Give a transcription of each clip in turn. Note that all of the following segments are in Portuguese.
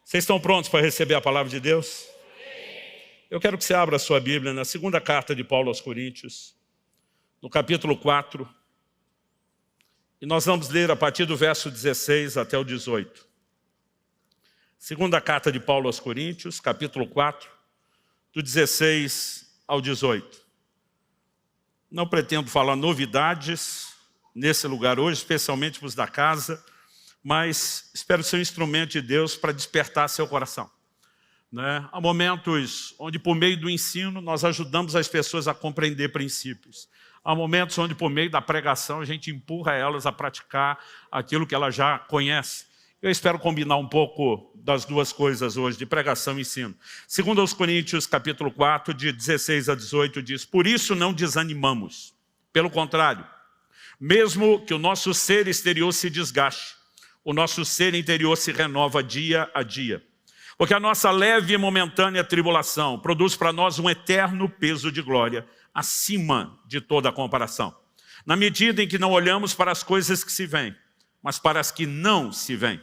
Vocês estão prontos para receber a palavra de Deus? Eu quero que você abra a sua Bíblia na segunda carta de Paulo aos Coríntios, no capítulo 4, e nós vamos ler a partir do verso 16 até o 18. Segunda carta de Paulo aos Coríntios, capítulo 4, do 16 ao 18. Não pretendo falar novidades nesse lugar hoje, especialmente para os da casa, mas espero ser um instrumento de Deus para despertar seu coração. Há momentos onde, por meio do ensino, nós ajudamos as pessoas a compreender princípios. Há momentos onde, por meio da pregação, a gente empurra elas a praticar aquilo que elas já conhecem. Eu espero combinar um pouco das duas coisas hoje, de pregação e ensino. Segundo aos Coríntios, capítulo 4, de 16 a 18, diz: por isso não desanimamos. Pelo contrário, mesmo que o nosso ser exterior se desgaste, o nosso ser interior se renova dia a dia. Porque a nossa leve e momentânea tribulação produz para nós um eterno peso de glória, acima de toda comparação. Na medida em que não olhamos para as coisas que se veem, mas para as que não se veem.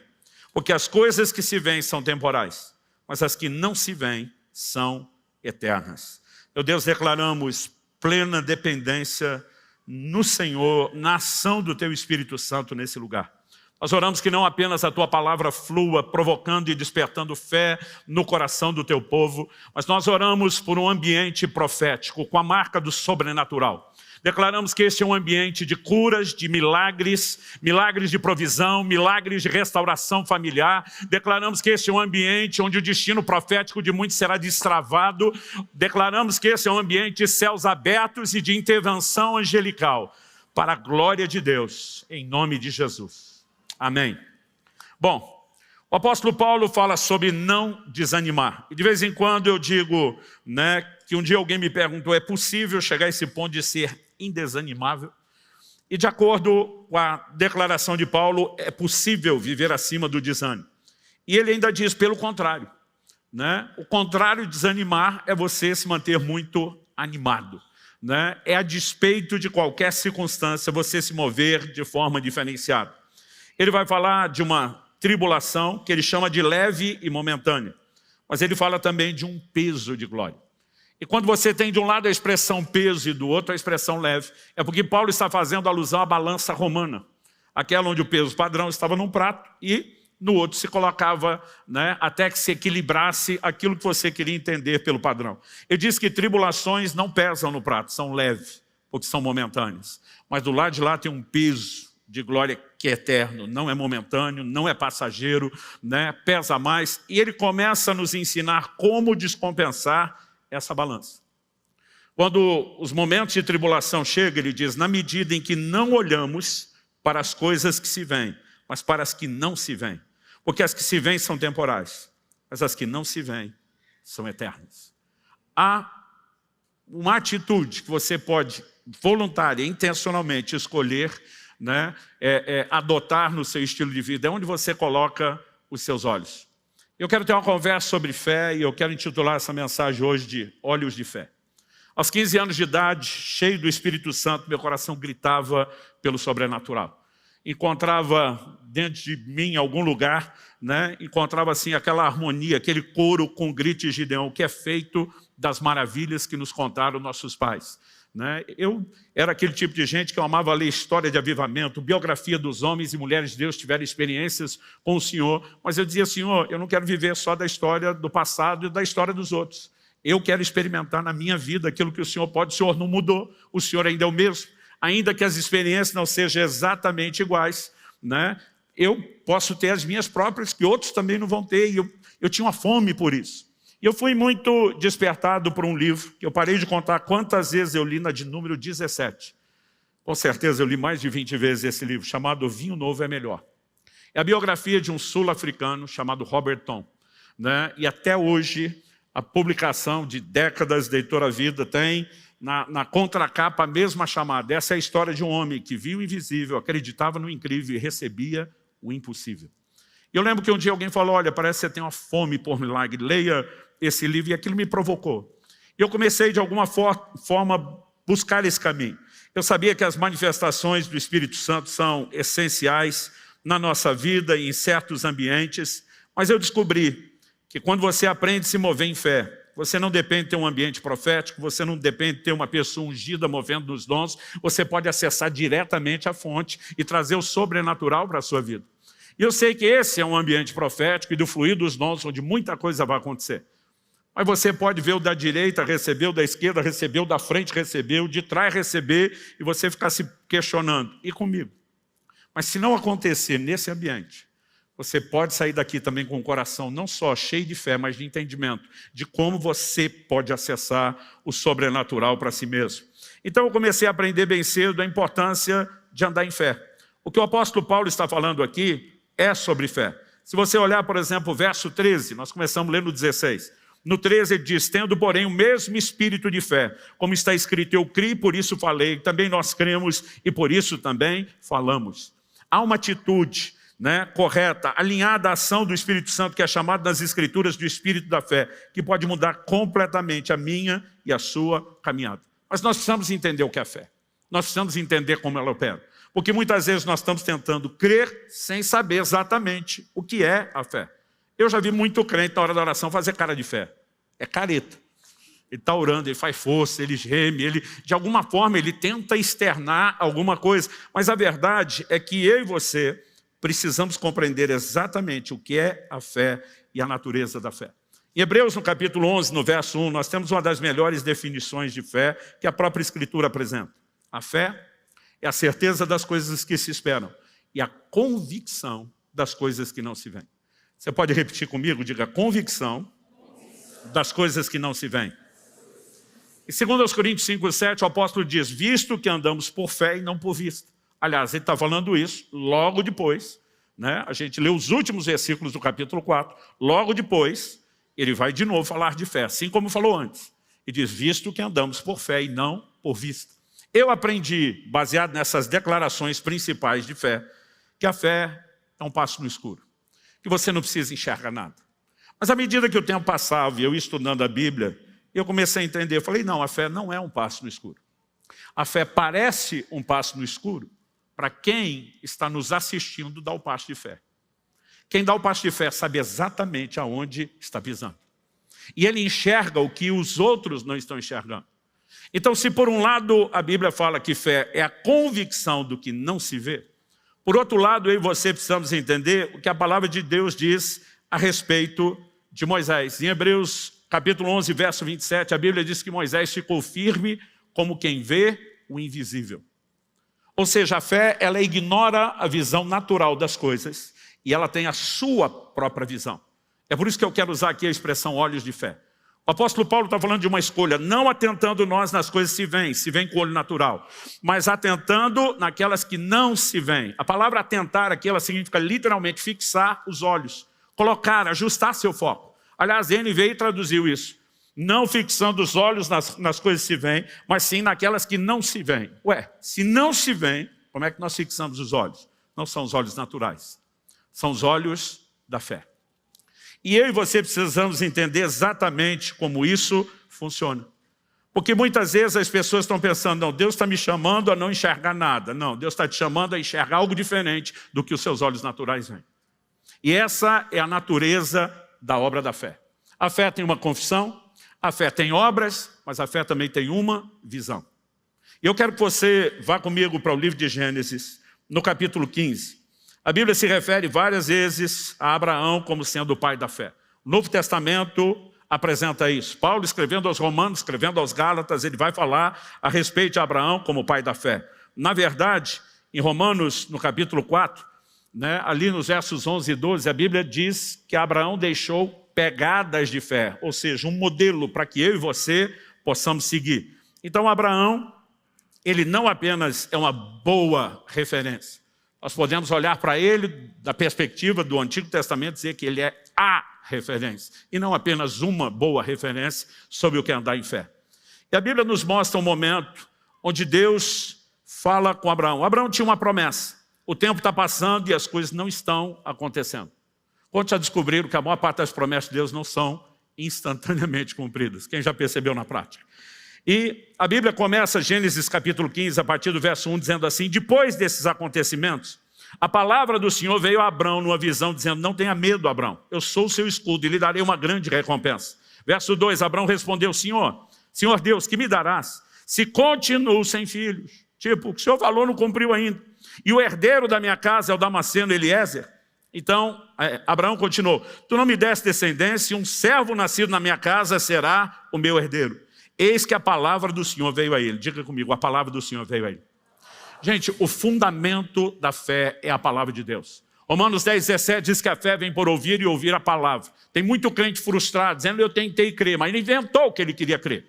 Porque as coisas que se veem são temporais, mas as que não se veem são eternas. Meu Deus, declaramos plena dependência no Senhor, na ação do Teu Espírito Santo nesse lugar. Nós oramos que não apenas a Tua palavra flua, provocando e despertando fé no coração do Teu povo, mas nós oramos por um ambiente profético, com a marca do sobrenatural. Declaramos que este é um ambiente de curas, de milagres, milagres de provisão, milagres de restauração familiar. Declaramos que este é um ambiente onde o destino profético de muitos será destravado. Declaramos que este é um ambiente de céus abertos e de intervenção angelical, para a glória de Deus, em nome de Jesus. Amém. Bom, o apóstolo Paulo fala sobre não desanimar. E de vez em quando eu digo, que um dia alguém me perguntou, é possível chegar a esse ponto de ser indesanimável? E de acordo com a declaração de Paulo, é possível viver acima do desânimo. E ele ainda diz, pelo contrário. O contrário de desanimar é você se manter muito animado. É a despeito de qualquer circunstância você se mover de forma diferenciada. Ele vai falar de uma tribulação que ele chama de leve e momentânea. Mas ele fala também de um peso de glória. E quando você tem de um lado a expressão peso e do outro a expressão leve, é porque Paulo está fazendo alusão à balança romana. Aquela onde o peso padrão estava num prato e no outro se colocava, até que se equilibrasse aquilo que você queria entender pelo padrão. Ele diz que tribulações não pesam no prato, são leves, porque são momentâneas. Mas do lado de lá tem um peso de glória que é eterno, não é momentâneo, não é passageiro, pesa mais. E ele começa a nos ensinar como descompensar essa balança. Quando os momentos de tribulação chegam, ele diz, na medida em que não olhamos para as coisas que se veem, mas para as que não se veem. Porque as que se veem são temporais, mas as que não se veem são eternas. Há uma atitude que você pode voluntária, intencionalmente escolher, adotar no seu estilo de vida, é onde você coloca os seus olhos. Eu quero ter uma conversa sobre fé e eu quero intitular essa mensagem hoje de Olhos de Fé. Aos 15 anos de idade, cheio do Espírito Santo, meu coração gritava pelo sobrenatural. Encontrava dentro de mim, em algum lugar, encontrava assim aquela harmonia, aquele coro com grito de Gideão, que é feito das maravilhas que nos contaram nossos pais. Eu era aquele tipo de gente que eu amava ler história de avivamento, biografia dos homens e mulheres de Deus que tiveram experiências com o Senhor, mas eu dizia, Senhor, eu não quero viver só da história do passado e da história dos outros. Eu quero experimentar na minha vida aquilo que o Senhor pode. O Senhor não mudou, o Senhor ainda é o mesmo. Ainda que as experiências não sejam exatamente iguais, eu posso ter as minhas próprias, que outros também não vão ter, e eu tinha uma fome por isso. E eu fui muito despertado por um livro, que eu parei de contar quantas vezes eu li na de número 17. Com certeza eu li mais de 20 vezes esse livro, chamado Vinho Novo é Melhor. É a biografia de um sul-africano chamado Robert Tom. E até hoje, a publicação de décadas da Editora Vida tem na contracapa a mesma chamada. Essa é a história de um homem que viu o invisível, acreditava no incrível e recebia o impossível. E eu lembro que um dia alguém falou, olha, parece que você tem uma fome por milagre, leia esse livro, e aquilo me provocou. E eu comecei, de alguma forma, buscar esse caminho. Eu sabia que as manifestações do Espírito Santo são essenciais na nossa vida e em certos ambientes, mas eu descobri que quando você aprende a se mover em fé, você não depende de ter um ambiente profético, você não depende de ter uma pessoa ungida movendo nos dons, você pode acessar diretamente a fonte e trazer o sobrenatural para a sua vida. E eu sei que esse é um ambiente profético e do fluir dos dons, onde muita coisa vai acontecer. Mas você pode ver o da direita, receber, o da esquerda, receber, o da frente, receber, o de trás, receber, e você ficar se questionando, e comigo? Mas se não acontecer nesse ambiente, você pode sair daqui também com o coração não só cheio de fé, mas de entendimento de como você pode acessar o sobrenatural para si mesmo. Então eu comecei a aprender bem cedo a importância de andar em fé. O que o apóstolo Paulo está falando aqui é sobre fé. Se você olhar, por exemplo, o verso 13, nós começamos a ler no 16. No 13 ele diz, tendo, porém, o mesmo espírito de fé, como está escrito, eu criei, por isso falei, também nós cremos e por isso também falamos. Há uma atitude correta, alinhada à ação do Espírito Santo, que é chamado nas Escrituras do Espírito da fé, que pode mudar completamente a minha e a sua caminhada. Mas nós precisamos entender o que é fé. Nós precisamos entender como ela opera. Porque muitas vezes nós estamos tentando crer sem saber exatamente o que é a fé. Eu já vi muito crente na hora da oração fazer cara de fé. É careta. Ele está orando, ele faz força, ele geme, de alguma forma ele tenta externar alguma coisa. Mas a verdade é que eu e você precisamos compreender exatamente o que é a fé e a natureza da fé. Em Hebreus, no capítulo 11, no verso 1, nós temos uma das melhores definições de fé que a própria Escritura apresenta. A fé é a certeza das coisas que se esperam e a convicção das coisas que não se veem. Você pode repetir comigo? Diga, convicção das coisas que não se veem. Em 2 Coríntios 5:7, o apóstolo diz, visto que andamos por fé e não por vista. Aliás, ele está falando isso logo depois, a gente lê os últimos versículos do capítulo 4, logo depois ele vai de novo falar de fé, assim como falou antes. E diz, visto que andamos por fé e não por vista. Eu aprendi, baseado nessas declarações principais de fé, que a fé é um passo no escuro, que você não precisa enxergar nada. Mas à medida que o tempo passava e eu ia estudando a Bíblia, eu comecei a entender, eu falei, não, a fé não é um passo no escuro. A fé parece um passo no escuro para quem está nos assistindo dar o passo de fé. Quem dá o passo de fé sabe exatamente aonde está pisando. E ele enxerga o que os outros não estão enxergando. Então, se por um lado a Bíblia fala que fé é a convicção do que não se vê, por outro lado, eu e você precisamos entender o que a palavra de Deus diz a respeito de Moisés. Em Hebreus capítulo 11, verso 27, a Bíblia diz que Moisés ficou firme como quem vê o invisível. Ou seja, a fé, ela ignora a visão natural das coisas e ela tem a sua própria visão. É por isso que eu quero usar aqui a expressão olhos de fé. O apóstolo Paulo está falando de uma escolha, não atentando nós nas coisas que se veem com o olho natural, mas atentando naquelas que não se veem. A palavra atentar aqui, ela significa literalmente fixar os olhos, colocar, ajustar seu foco. Aliás, a NVI traduziu isso. Não fixando os olhos nas coisas que se veem, mas sim naquelas que não se veem. Ué, se não se veem, como é que nós fixamos os olhos? Não são os olhos naturais, são os olhos da fé. E eu e você precisamos entender exatamente como isso funciona. Porque muitas vezes as pessoas estão pensando, não, Deus está me chamando a não enxergar nada. Não, Deus está te chamando a enxergar algo diferente do que os seus olhos naturais veem. E essa é a natureza da obra da fé. A fé tem uma confissão, a fé tem obras, mas a fé também tem uma visão. E eu quero que você vá comigo para o livro de Gênesis, no capítulo 15. A Bíblia se refere várias vezes a Abraão como sendo o pai da fé. O Novo Testamento apresenta isso. Paulo, escrevendo aos Romanos, escrevendo aos Gálatas, ele vai falar a respeito de Abraão como pai da fé. Na verdade, em Romanos, no capítulo 4, ali nos versos 11 e 12, a Bíblia diz que Abraão deixou pegadas de fé, ou seja, um modelo para que eu e você possamos seguir. Então, Abraão, ele não apenas é uma boa referência, nós podemos olhar para ele da perspectiva do Antigo Testamento e dizer que ele é a referência, e não apenas uma boa referência sobre o que é andar em fé. E a Bíblia nos mostra um momento onde Deus fala com Abraão. Abraão tinha uma promessa. O tempo está passando e as coisas não estão acontecendo. Quantos já descobriram que a maior parte das promessas de Deus não são instantaneamente cumpridas? Quem já percebeu na prática? E a Bíblia começa, Gênesis capítulo 15, a partir do verso 1, dizendo assim, depois desses acontecimentos, A palavra do Senhor veio a Abrão numa visão, dizendo, não tenha medo, Abrão, eu sou o seu escudo e lhe darei uma grande recompensa. Verso 2, Abrão respondeu, Senhor Deus, que me darás, se continuo sem filhos? Tipo, o que o Senhor falou não cumpriu ainda. E o herdeiro da minha casa é o Damasceno Eliezer. Então, Abraão continuou, tu não me deste descendência, e um servo nascido na minha casa será o meu herdeiro. Eis que a palavra do Senhor veio a ele. Diga comigo, a palavra do Senhor veio a ele. Gente, o fundamento da fé é a palavra de Deus. Romanos 10, 17 diz que a fé vem por ouvir e ouvir a palavra. Tem muito crente frustrado, dizendo, eu tentei crer, mas ele inventou o que ele queria crer.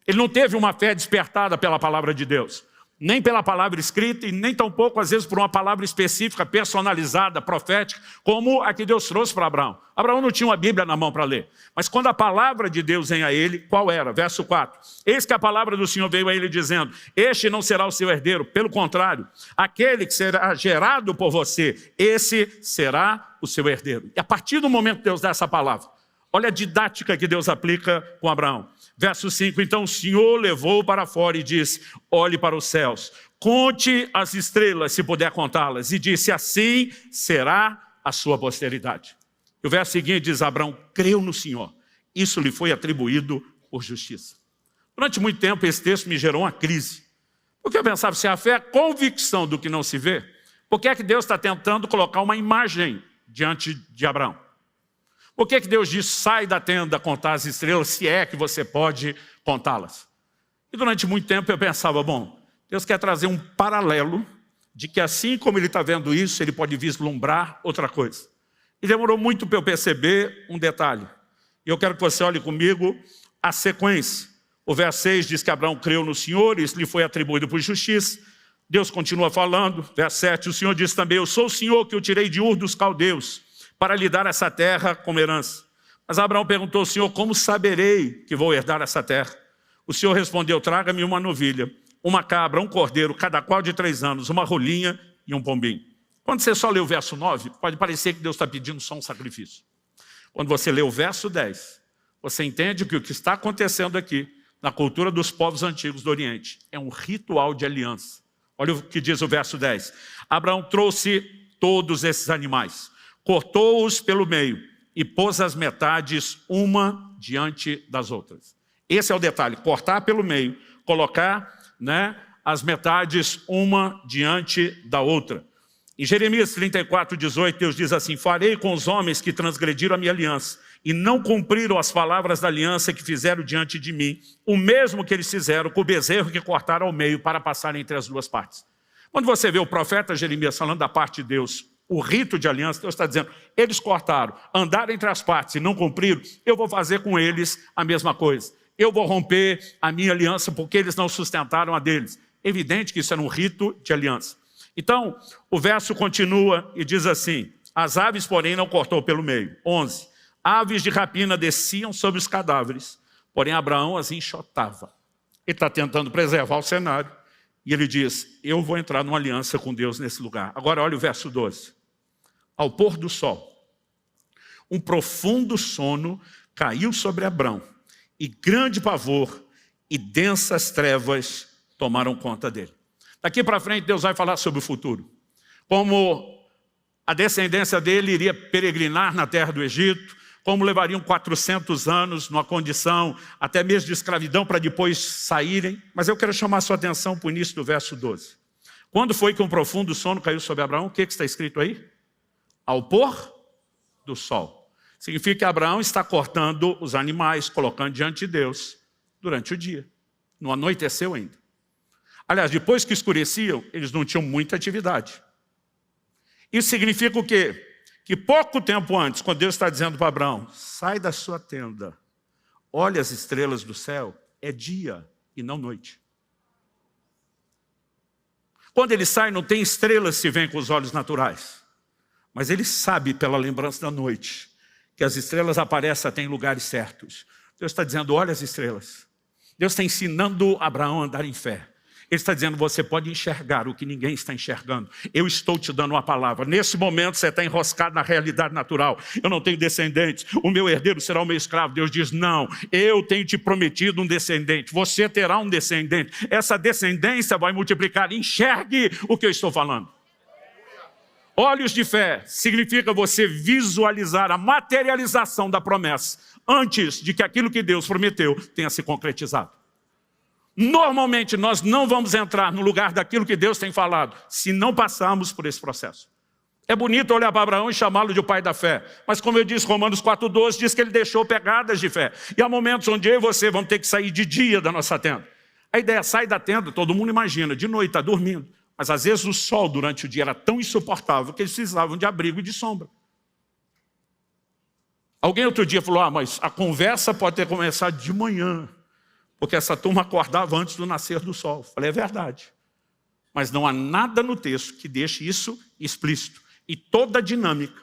Ele não teve uma fé despertada pela palavra de Deus. Nem pela palavra escrita e nem tampouco, às vezes, por uma palavra específica, personalizada, profética, como a que Deus trouxe para Abraão. Abraão não tinha uma Bíblia na mão para ler. Mas quando a palavra de Deus vem a ele, qual era? Verso 4. Eis que a palavra do Senhor veio a ele dizendo, este não será o seu herdeiro, pelo contrário, aquele que será gerado por você, esse será o seu herdeiro. E a partir do momento que Deus dá essa palavra, olha a didática que Deus aplica com Abraão. Verso 5, então o Senhor levou para fora e disse, olhe para os céus, conte as estrelas, se puder contá-las, e disse, assim será a sua posteridade. E o verso seguinte diz, Abraão creu no Senhor, isso lhe foi atribuído por justiça. Durante muito tempo esse texto me gerou uma crise, porque eu pensava, se a fé é a convicção do que não se vê, por que é que Deus está tentando colocar uma imagem diante de Abraão? Por que Deus diz, sai da tenda contar as estrelas, se é que você pode contá-las? E durante muito tempo eu pensava, bom, Deus quer trazer um paralelo de que assim como ele está vendo isso, ele pode vislumbrar outra coisa. E demorou muito para eu perceber um detalhe. E eu quero que você olhe comigo a sequência. O verso 6 diz que Abraão creu no Senhor, isso lhe foi atribuído por justiça. Deus continua falando, verso 7, o Senhor diz também, eu sou o Senhor que o tirei de Ur dos Caldeus, para lhe dar essa terra como herança. Mas Abraão perguntou ao Senhor, como saberei que vou herdar essa terra? O Senhor respondeu, traga-me uma novilha, uma cabra, um cordeiro, cada qual de 3 anos, uma rolinha e um pombinho. Quando você só lê o verso 9, pode parecer que Deus está pedindo só um sacrifício. Quando você lê o verso 10, você entende que o que está acontecendo aqui, na cultura dos povos antigos do Oriente, é um ritual de aliança. Olha o que diz o verso 10. Abraão trouxe todos esses animais, cortou-os pelo meio e pôs as metades uma diante das outras. Esse é o detalhe, cortar pelo meio, colocar as metades uma diante da outra. Em Jeremias 34, 18, Deus diz assim, farei com os homens que transgrediram a minha aliança e não cumpriram as palavras da aliança que fizeram diante de mim, o mesmo que eles fizeram com o bezerro que cortaram ao meio para passar entre as duas partes. Quando você vê o profeta Jeremias falando da parte de Deus, o rito de aliança, Deus está dizendo, eles cortaram, andaram entre as partes e não cumpriram, eu vou fazer com eles a mesma coisa. Eu vou romper a minha aliança porque eles não sustentaram a deles. Evidente que isso era um rito de aliança. Então, o verso continua e diz assim, as aves, porém, não cortou pelo meio. 11, aves de rapina desciam sobre os cadáveres, porém Abraão as enxotava. Ele está tentando preservar o cenário. E ele diz, eu vou entrar numa aliança com Deus nesse lugar. Agora olha o verso 12. Ao pôr do sol, um profundo sono caiu sobre Abrão, e grande pavor e densas trevas tomaram conta dele. Daqui para frente Deus vai falar sobre o futuro. Como a descendência dele iria peregrinar na terra do Egito, como levariam 400 anos numa condição até mesmo de escravidão para depois saírem. Mas eu quero chamar a sua atenção para o início do verso 12. Quando foi que um profundo sono caiu sobre Abraão? O que está escrito aí? Ao pôr do sol. Significa que Abraão está cortando os animais, colocando diante de Deus durante o dia. Não anoiteceu ainda. Aliás, depois que escureciam, eles não tinham muita atividade. Isso significa o quê? Que pouco tempo antes, quando Deus está dizendo para Abraão, sai da sua tenda, olha as estrelas do céu, é dia e não noite. Quando ele sai, não tem estrelas se vêm com os olhos naturais. Mas ele sabe, pela lembrança da noite, que as estrelas aparecem até em lugares certos. Deus está dizendo, olha as estrelas. Deus está ensinando Abraão a andar em fé. Ele está dizendo, você pode enxergar o que ninguém está enxergando. Eu estou te dando uma palavra. Nesse momento você está enroscado na realidade natural. Eu não tenho descendentes. O meu herdeiro será o meu escravo. Deus diz, não, eu tenho te prometido um descendente. Você terá um descendente. Essa descendência vai multiplicar. Enxergue o que eu estou falando. Olhos de fé significa você visualizar a materialização da promessa antes de que aquilo que Deus prometeu tenha se concretizado. Normalmente nós não vamos entrar no lugar daquilo que Deus tem falado se não passarmos por esse processo. É bonito olhar para Abraão e chamá-lo de o pai da fé. Mas como eu disse, Romanos 4,12 diz que ele deixou pegadas de fé. E há momentos onde eu e você vamos ter que sair de dia da nossa tenda. A ideia é sair da tenda, todo mundo imagina, de noite está dormindo. Mas às vezes o sol durante o dia era tão insuportável que eles precisavam de abrigo e de sombra. Alguém outro dia falou, mas a conversa pode ter começado de manhã, porque essa turma acordava antes do nascer do sol. Falei, é verdade. Mas não há nada no texto que deixe isso explícito. E toda a dinâmica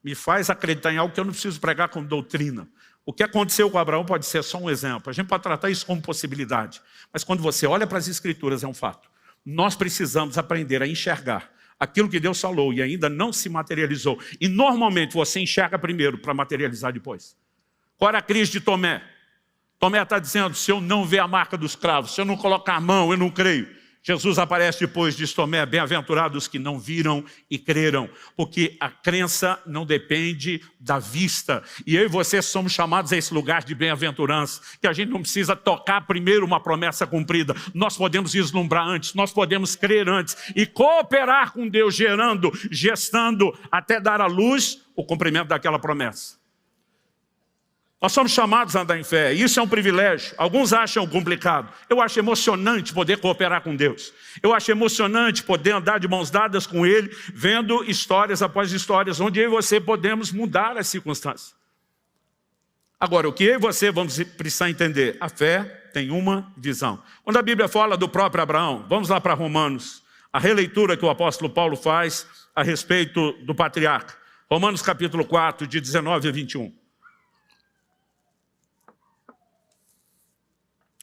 me faz acreditar em algo que eu não preciso pregar como doutrina. O que aconteceu com Abraão pode ser só um exemplo. A gente pode tratar isso como possibilidade. Mas quando você olha para as Escrituras, é um fato. Nós precisamos aprender a enxergar aquilo que Deus falou e ainda não se materializou. E normalmente você enxerga primeiro para materializar depois. Qual era a crise de Tomé? Tomé está dizendo, se eu não ver a marca dos cravos, se eu não colocar a mão, eu não creio. Jesus aparece depois, diz Tomé, bem-aventurados que não viram e creram, porque a crença não depende da vista. E eu e você somos chamados a esse lugar de bem-aventurança, que a gente não precisa tocar primeiro uma promessa cumprida. Nós podemos vislumbrar antes, nós podemos crer antes e cooperar com Deus, gerando, gestando, até dar à luz o cumprimento daquela promessa. Nós somos chamados a andar em fé, e isso é um privilégio. Alguns acham complicado. Eu acho emocionante poder cooperar com Deus. Eu acho emocionante poder andar de mãos dadas com Ele, vendo histórias após histórias, onde eu e você podemos mudar as circunstâncias. Agora, o que eu e você vamos precisar entender? A fé tem uma visão. Quando a Bíblia fala do próprio Abraão, vamos lá para Romanos, a releitura que o apóstolo Paulo faz a respeito do patriarca. Romanos capítulo 4, de 19 a 21.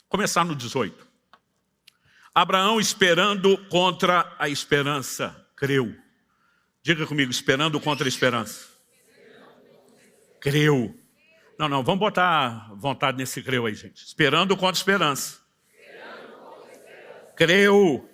Começar no 18. Abraão, esperando contra a esperança, creu. Diga comigo, esperando contra a esperança. Creu. Não, vamos botar vontade nesse creu aí, gente. Esperando contra a esperança. Creu.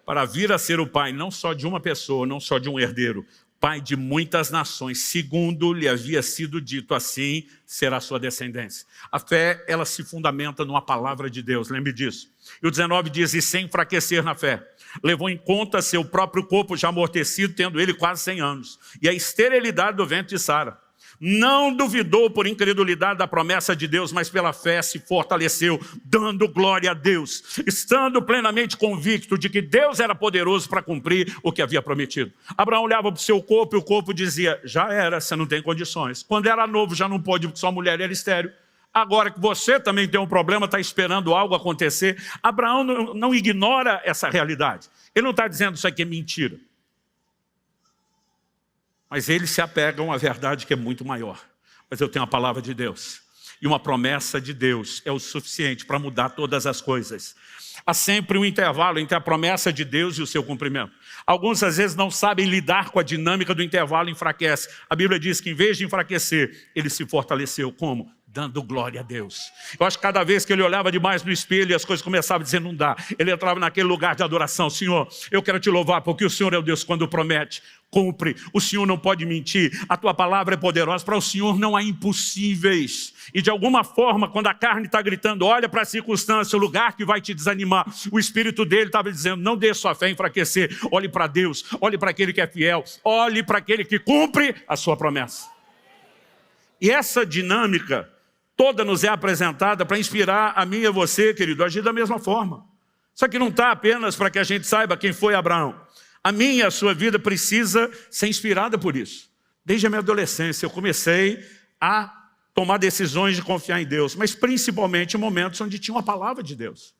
Para vir a ser o pai, não só de uma pessoa, não só de um herdeiro, pai de muitas nações, segundo lhe havia sido dito, assim será a sua descendência. A fé, ela se fundamenta numa palavra de Deus, lembre disso. E o 19 diz, e sem enfraquecer na fé, levou em conta seu próprio corpo já amortecido, tendo ele quase 100 anos, e a esterilidade do ventre de Sara. Não duvidou por incredulidade da promessa de Deus, mas pela fé se fortaleceu, dando glória a Deus, estando plenamente convicto de que Deus era poderoso para cumprir o que havia prometido. Abraão olhava para o seu corpo e o corpo dizia, já era, você não tem condições. Quando era novo já não pôde, porque sua mulher era estéril. Agora que você também tem um problema, está esperando algo acontecer. Abraão não ignora essa realidade. Ele não está dizendo isso aqui é mentira. Mas eles se apegam a uma verdade que é muito maior. Mas eu tenho a palavra de Deus. E uma promessa de Deus é o suficiente para mudar todas as coisas. Há sempre um intervalo entre a promessa de Deus e o seu cumprimento. Alguns às vezes não sabem lidar com a dinâmica do intervalo e enfraquece. A Bíblia diz que em vez de enfraquecer, ele se fortaleceu. Como? Dando glória a Deus. Eu acho que cada vez que ele olhava demais no espelho e as coisas começavam a dizer não dá, ele entrava naquele lugar de adoração. Senhor, eu quero te louvar porque o Senhor é o Deus quando promete, cumpre. O Senhor não pode mentir. A tua palavra é poderosa. Para o Senhor não há impossíveis. E de alguma forma, quando a carne está gritando, olha para a circunstância, o lugar que vai te desanimar, o Espírito dele estava dizendo, não deixe sua fé enfraquecer. Olhe para Deus, olhe para aquele que é fiel, olhe para aquele que cumpre a sua promessa. E essa dinâmica toda nos é apresentada para inspirar a mim e a você, querido, a agir da mesma forma. Só que não está apenas para que a gente saiba quem foi Abraão. A minha e a sua vida precisa ser inspirada por isso. Desde a minha adolescência eu comecei a tomar decisões de confiar em Deus, mas principalmente em momentos onde tinha uma palavra de Deus.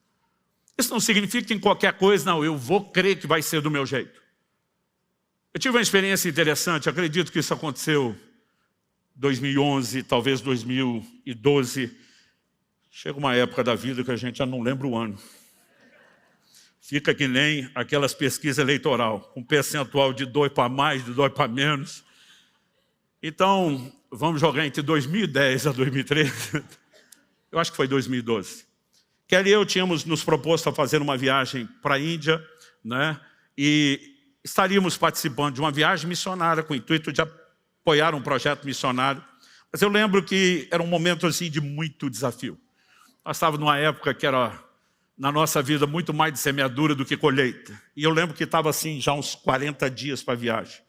Isso não significa que em qualquer coisa, não, eu vou crer que vai ser do meu jeito. Eu tive uma experiência interessante, acredito que isso aconteceu 2011, talvez 2012, chega uma época da vida que a gente já não lembra o ano. Fica que nem aquelas pesquisas eleitorais, um percentual de 2 para mais, de 2 para menos. Então, vamos jogar entre 2010 a 2013. Eu acho que foi 2012. Kelly e eu tínhamos nos proposto a fazer uma viagem para a Índia, né? E estaríamos participando de uma viagem missionária com o intuito de apoiar um projeto missionário. Mas eu lembro que era um momento assim, de muito desafio. Nós estávamos numa época que era, na nossa vida, muito mais de semeadura do que colheita. E eu lembro que estava assim, já uns 40 dias para a viagem.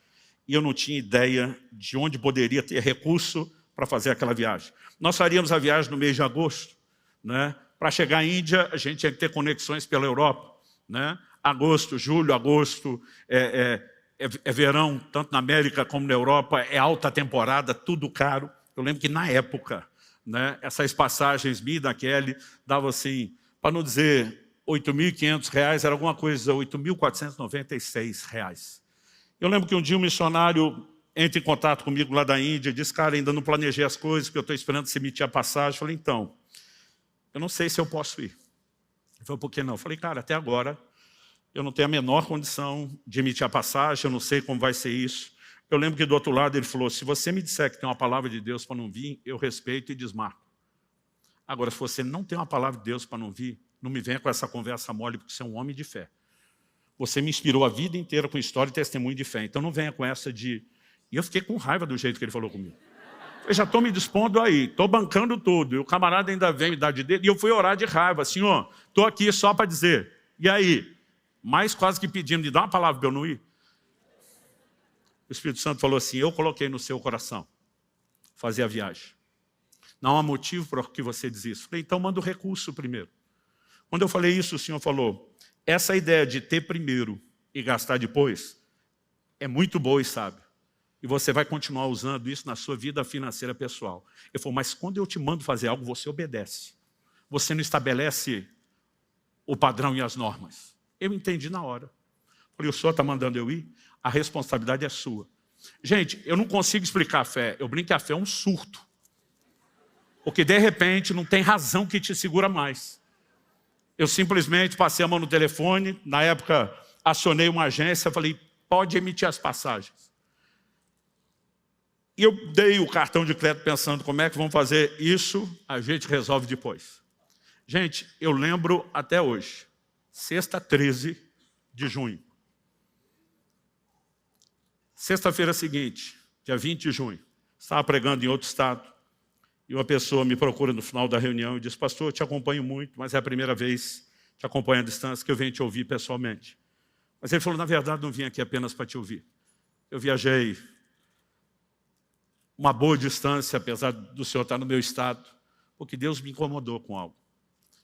E eu não tinha ideia de onde poderia ter recurso para fazer aquela viagem. Nós faríamos a viagem no mês de agosto, né? Para chegar à Índia, a gente tinha que ter conexões pela Europa, né? Agosto, julho, agosto, é verão, tanto na América como na Europa, é alta temporada, tudo caro. Eu lembro que na época, né, essas passagens, minha e da Kelly, davam assim, para não dizer R$8.500, era alguma coisa, R$8.496. Eu lembro que um dia um missionário entra em contato comigo lá da Índia e diz, cara, ainda não planejei as coisas, porque eu estou esperando você emitir a passagem. Eu falei, então, eu não sei se eu posso ir. Ele falou, por que não? Eu falei, cara, até agora eu não tenho a menor condição de emitir a passagem, eu não sei como vai ser isso. Eu lembro que do outro lado ele falou, se você me disser que tem uma palavra de Deus para não vir, eu respeito e desmarco. Agora, se você não tem uma palavra de Deus para não vir, não me venha com essa conversa mole, porque você é um homem de fé. Você me inspirou a vida inteira com história e testemunho de fé. Então não venha com essa de... E eu fiquei com raiva do jeito que ele falou comigo. Eu já estou me dispondo aí, estou bancando tudo. E o camarada ainda vem me dar de dedo. E eu fui orar de raiva. Senhor, estou aqui só para dizer. E aí? Mais quase que pedindo, me dá uma palavra para eu não ir. O Espírito Santo falou assim, eu coloquei no seu coração fazer a viagem. Não há motivo para que você diz isso. Falei, então manda o recurso primeiro. Quando eu falei isso, o Senhor falou, essa ideia de ter primeiro e gastar depois é muito boa e sábia. E você vai continuar usando isso na sua vida financeira pessoal. Ele falou, mas quando eu te mando fazer algo, você obedece. Você não estabelece o padrão e as normas. Eu entendi na hora. Falei, o senhor está mandando eu ir? A responsabilidade é sua. Gente, eu não consigo explicar a fé. Eu brinco que a fé é um surto. Porque, de repente, não tem razão que te segura mais. Eu simplesmente passei a mão no telefone. Na época, acionei uma agência. Falei, pode emitir as passagens. E eu dei o cartão de crédito pensando, como é que vamos fazer isso? A gente resolve depois. Gente, eu lembro até hoje. Sexta, 13 de junho. Sexta-feira seguinte, dia 20 de junho, estava pregando em outro estado, e uma pessoa me procura no final da reunião e diz, pastor, eu te acompanho muito, mas é a primeira vez, te acompanho à distância, que eu venho te ouvir pessoalmente. Mas ele falou, na verdade, não vim aqui apenas para te ouvir. Eu viajei uma boa distância, apesar do senhor estar no meu estado, porque Deus me incomodou com algo.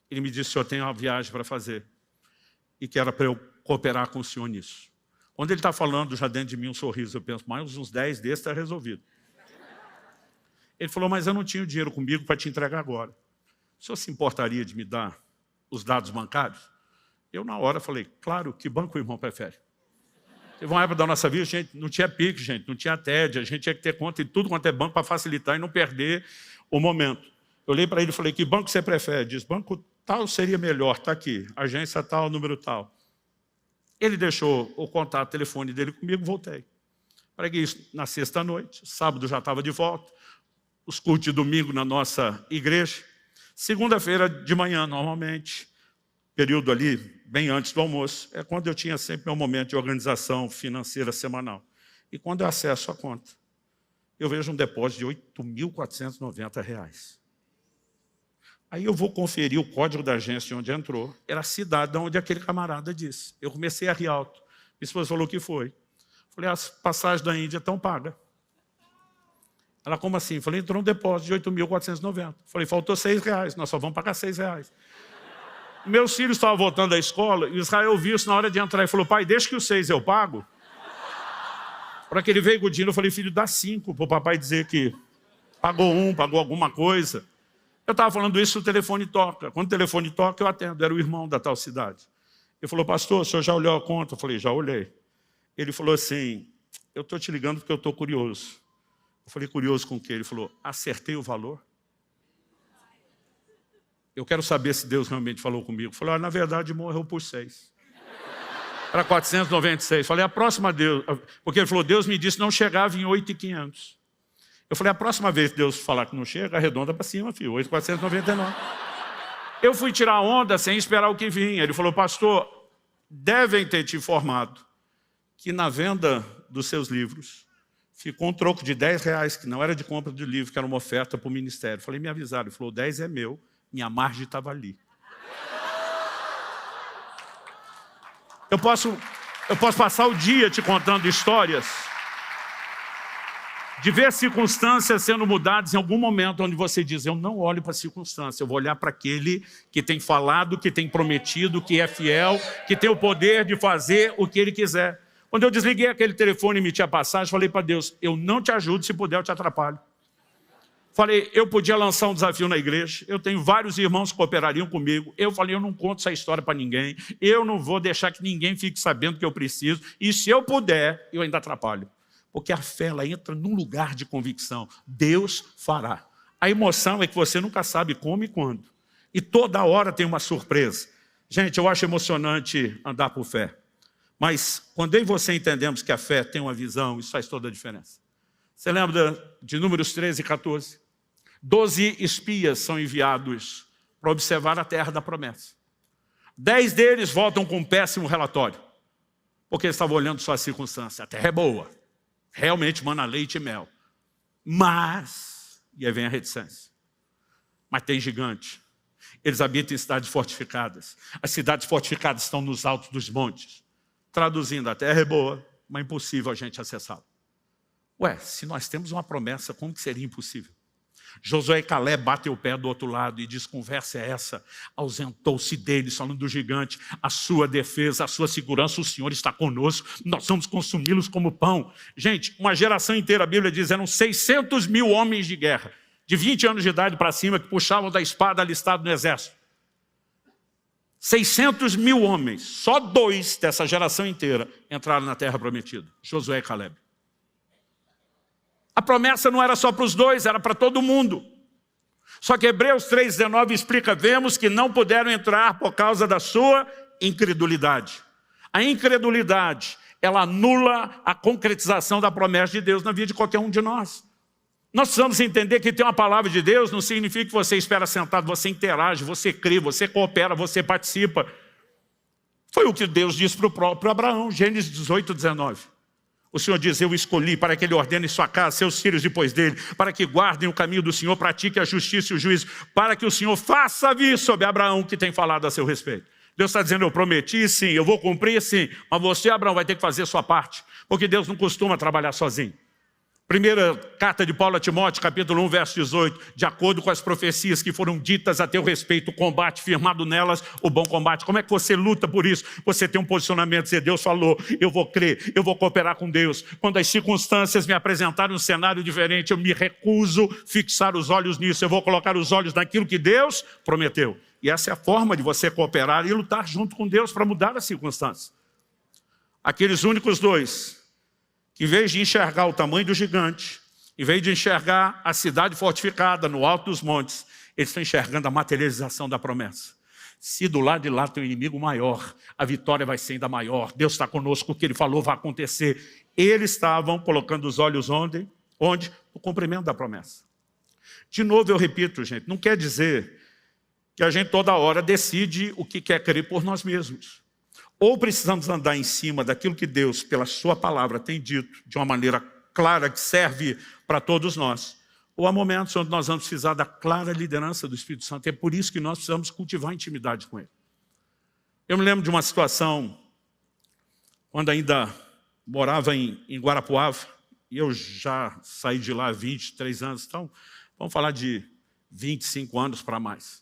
Ele me disse, o senhor tem uma viagem para fazer, e que era para eu cooperar com o senhor nisso. Quando ele está falando, já dentro de mim um sorriso, eu penso, mais uns 10 desses está resolvido. Ele falou, mas eu não tinha o dinheiro comigo para te entregar agora. O senhor se importaria de me dar os dados bancários? Eu, na hora, falei, claro, que banco o irmão prefere? Teve uma época da nossa vida, a gente não tinha PIX, gente, não tinha TED, a gente tinha que ter conta em tudo quanto é banco para facilitar e não perder o momento. Eu olhei para ele e falei, que banco você prefere? Diz, banco tal seria melhor, está aqui, agência tal, número tal. Ele deixou o contato, o telefone dele comigo, voltei. Preguei isso na sexta-noite, sábado já estava de volta, os cultos de domingo na nossa igreja. Segunda-feira de manhã, normalmente, período ali, bem antes do almoço, é quando eu tinha sempre meu momento de organização financeira semanal. E quando eu acesso a conta, eu vejo um depósito de R$8.490. Aí eu vou conferir o código da agência onde entrou, era a cidade onde aquele camarada disse. Eu comecei a rir alto. Minha esposa falou o que foi. Falei, as passagens da Índia estão pagas. Ela, como assim? Falei, entrou um depósito de R$8.490. Falei, faltou R$6, nós só vamos pagar R$6. Meus filhos estavam voltando da escola e Israel viu isso na hora de entrar e falou, pai, deixa que os 6 eu pago. Para que ele veio com o dinheiro, eu falei, filho, dá 5 para o papai dizer que pagou pagou alguma coisa. Eu estava falando isso, o telefone toca. Quando o telefone toca, eu atendo. Era o irmão da tal cidade. Ele falou, pastor, o senhor já olhou a conta? Eu falei, já olhei. Ele falou assim, eu estou te ligando porque eu estou curioso. Eu falei, curioso com o quê? Ele falou, acertei o valor? Eu quero saber se Deus realmente falou comigo. Eu falei, na verdade, morreu por 6. Era 496. Eu falei, a próxima Deus... Porque ele falou, Deus me disse não chegava em 8.500. Eu falei, a próxima vez que Deus falar que não chega, arredonda para cima, filho, 8.499. Eu fui tirar onda sem esperar o que vinha. Ele falou, pastor, devem ter te informado que na venda dos seus livros ficou um troco de R$10, que não era de compra de livro, que era uma oferta para o ministério. Falei, me avisaram. Ele falou, 10 é meu, minha margem estava ali. Eu posso passar o dia te contando histórias de ver circunstâncias sendo mudadas em algum momento onde você diz, eu não olho para a circunstância, eu vou olhar para aquele que tem falado, que tem prometido, que é fiel, que tem o poder de fazer o que ele quiser. Quando eu desliguei aquele telefone e emiti a passagem, falei para Deus, eu não te ajudo, se puder eu te atrapalho. Falei, eu podia lançar um desafio na igreja, eu tenho vários irmãos que cooperariam comigo. Eu falei, eu não conto essa história para ninguém, eu não vou deixar que ninguém fique sabendo que eu preciso, e se eu puder, eu ainda atrapalho. Porque a fé, ela entra num lugar de convicção. Deus fará. A emoção é que você nunca sabe como e quando. E toda hora tem uma surpresa. Gente, eu acho emocionante andar por fé. Mas quando eu e você entendemos que a fé tem uma visão, isso faz toda a diferença. Você lembra de Números 13 e 14? 12 espias são enviados para observar a terra da promessa. 10 deles voltam com um péssimo relatório, porque eles estavam olhando só a circunstância. A terra é boa, realmente mana leite e mel. Mas, e aí vem a reticência, mas tem gigante. Eles habitam em cidades fortificadas. As cidades fortificadas estão nos altos dos montes. Traduzindo, a terra é boa, mas é impossível a gente acessá-la. Ué, se nós temos uma promessa, como que seria impossível? Josué e Caleb batem o pé do outro lado e diz, conversa é essa? Ausentou-se deles, falando do gigante, a sua defesa, a sua segurança, o Senhor está conosco, nós vamos consumi-los como pão. Gente, uma geração inteira, a Bíblia diz, eram 600 mil homens de guerra, de 20 anos de idade para cima, que puxavam da espada alistado no exército. 600 mil homens, só 2 dessa geração inteira entraram na terra prometida, Josué e Caleb. A promessa não era só para os 2, era para todo mundo. Só que Hebreus 3,19 explica, vemos que não puderam entrar por causa da sua incredulidade. A incredulidade, ela anula a concretização da promessa de Deus na vida de qualquer um de nós. Nós precisamos entender que ter uma palavra de Deus não significa que você espera sentado, você interage, você crê, você coopera, você participa. Foi o que Deus disse para o próprio Abraão, Gênesis 18:19. O Senhor diz, eu escolhi para que ele ordene sua casa, seus filhos depois dele, para que guardem o caminho do Senhor, pratiquem a justiça e o juízo, para que o Senhor faça vir sobre Abraão que tem falado a seu respeito. Deus está dizendo, eu prometi, sim, eu vou cumprir, sim, mas você, Abraão, vai ter que fazer a sua parte, porque Deus não costuma trabalhar sozinho. Primeira carta de Paulo a Timóteo, capítulo 1, verso 18, de acordo com as profecias que foram ditas a teu respeito, o combate firmado nelas, o bom combate. Como é que você luta por isso? Você tem um posicionamento, dizer, Deus falou, eu vou crer, eu vou cooperar com Deus. Quando as circunstâncias me apresentarem um cenário diferente, eu me recuso a fixar os olhos nisso, eu vou colocar os olhos naquilo que Deus prometeu. E essa é a forma de você cooperar e lutar junto com Deus para mudar as circunstâncias. Aqueles únicos 2, que em vez de enxergar o tamanho do gigante, em vez de enxergar a cidade fortificada no alto dos montes, eles estão enxergando a materialização da promessa. Se do lado de lá tem um inimigo maior, a vitória vai ser ainda maior. Deus está conosco, o que Ele falou vai acontecer. Eles estavam colocando os olhos onde? No cumprimento da promessa. De novo eu repito, gente, não quer dizer que a gente toda hora decide o que quer crer por nós mesmos. Ou precisamos andar em cima daquilo que Deus, pela sua palavra, tem dito de uma maneira clara, que serve para todos nós. Ou há momentos onde nós vamos precisar da clara liderança do Espírito Santo. É por isso que nós precisamos cultivar intimidade com Ele. Eu me lembro de uma situação, quando ainda morava em Guarapuava, e eu já saí de lá há 23 anos, então vamos falar de 25 anos para mais.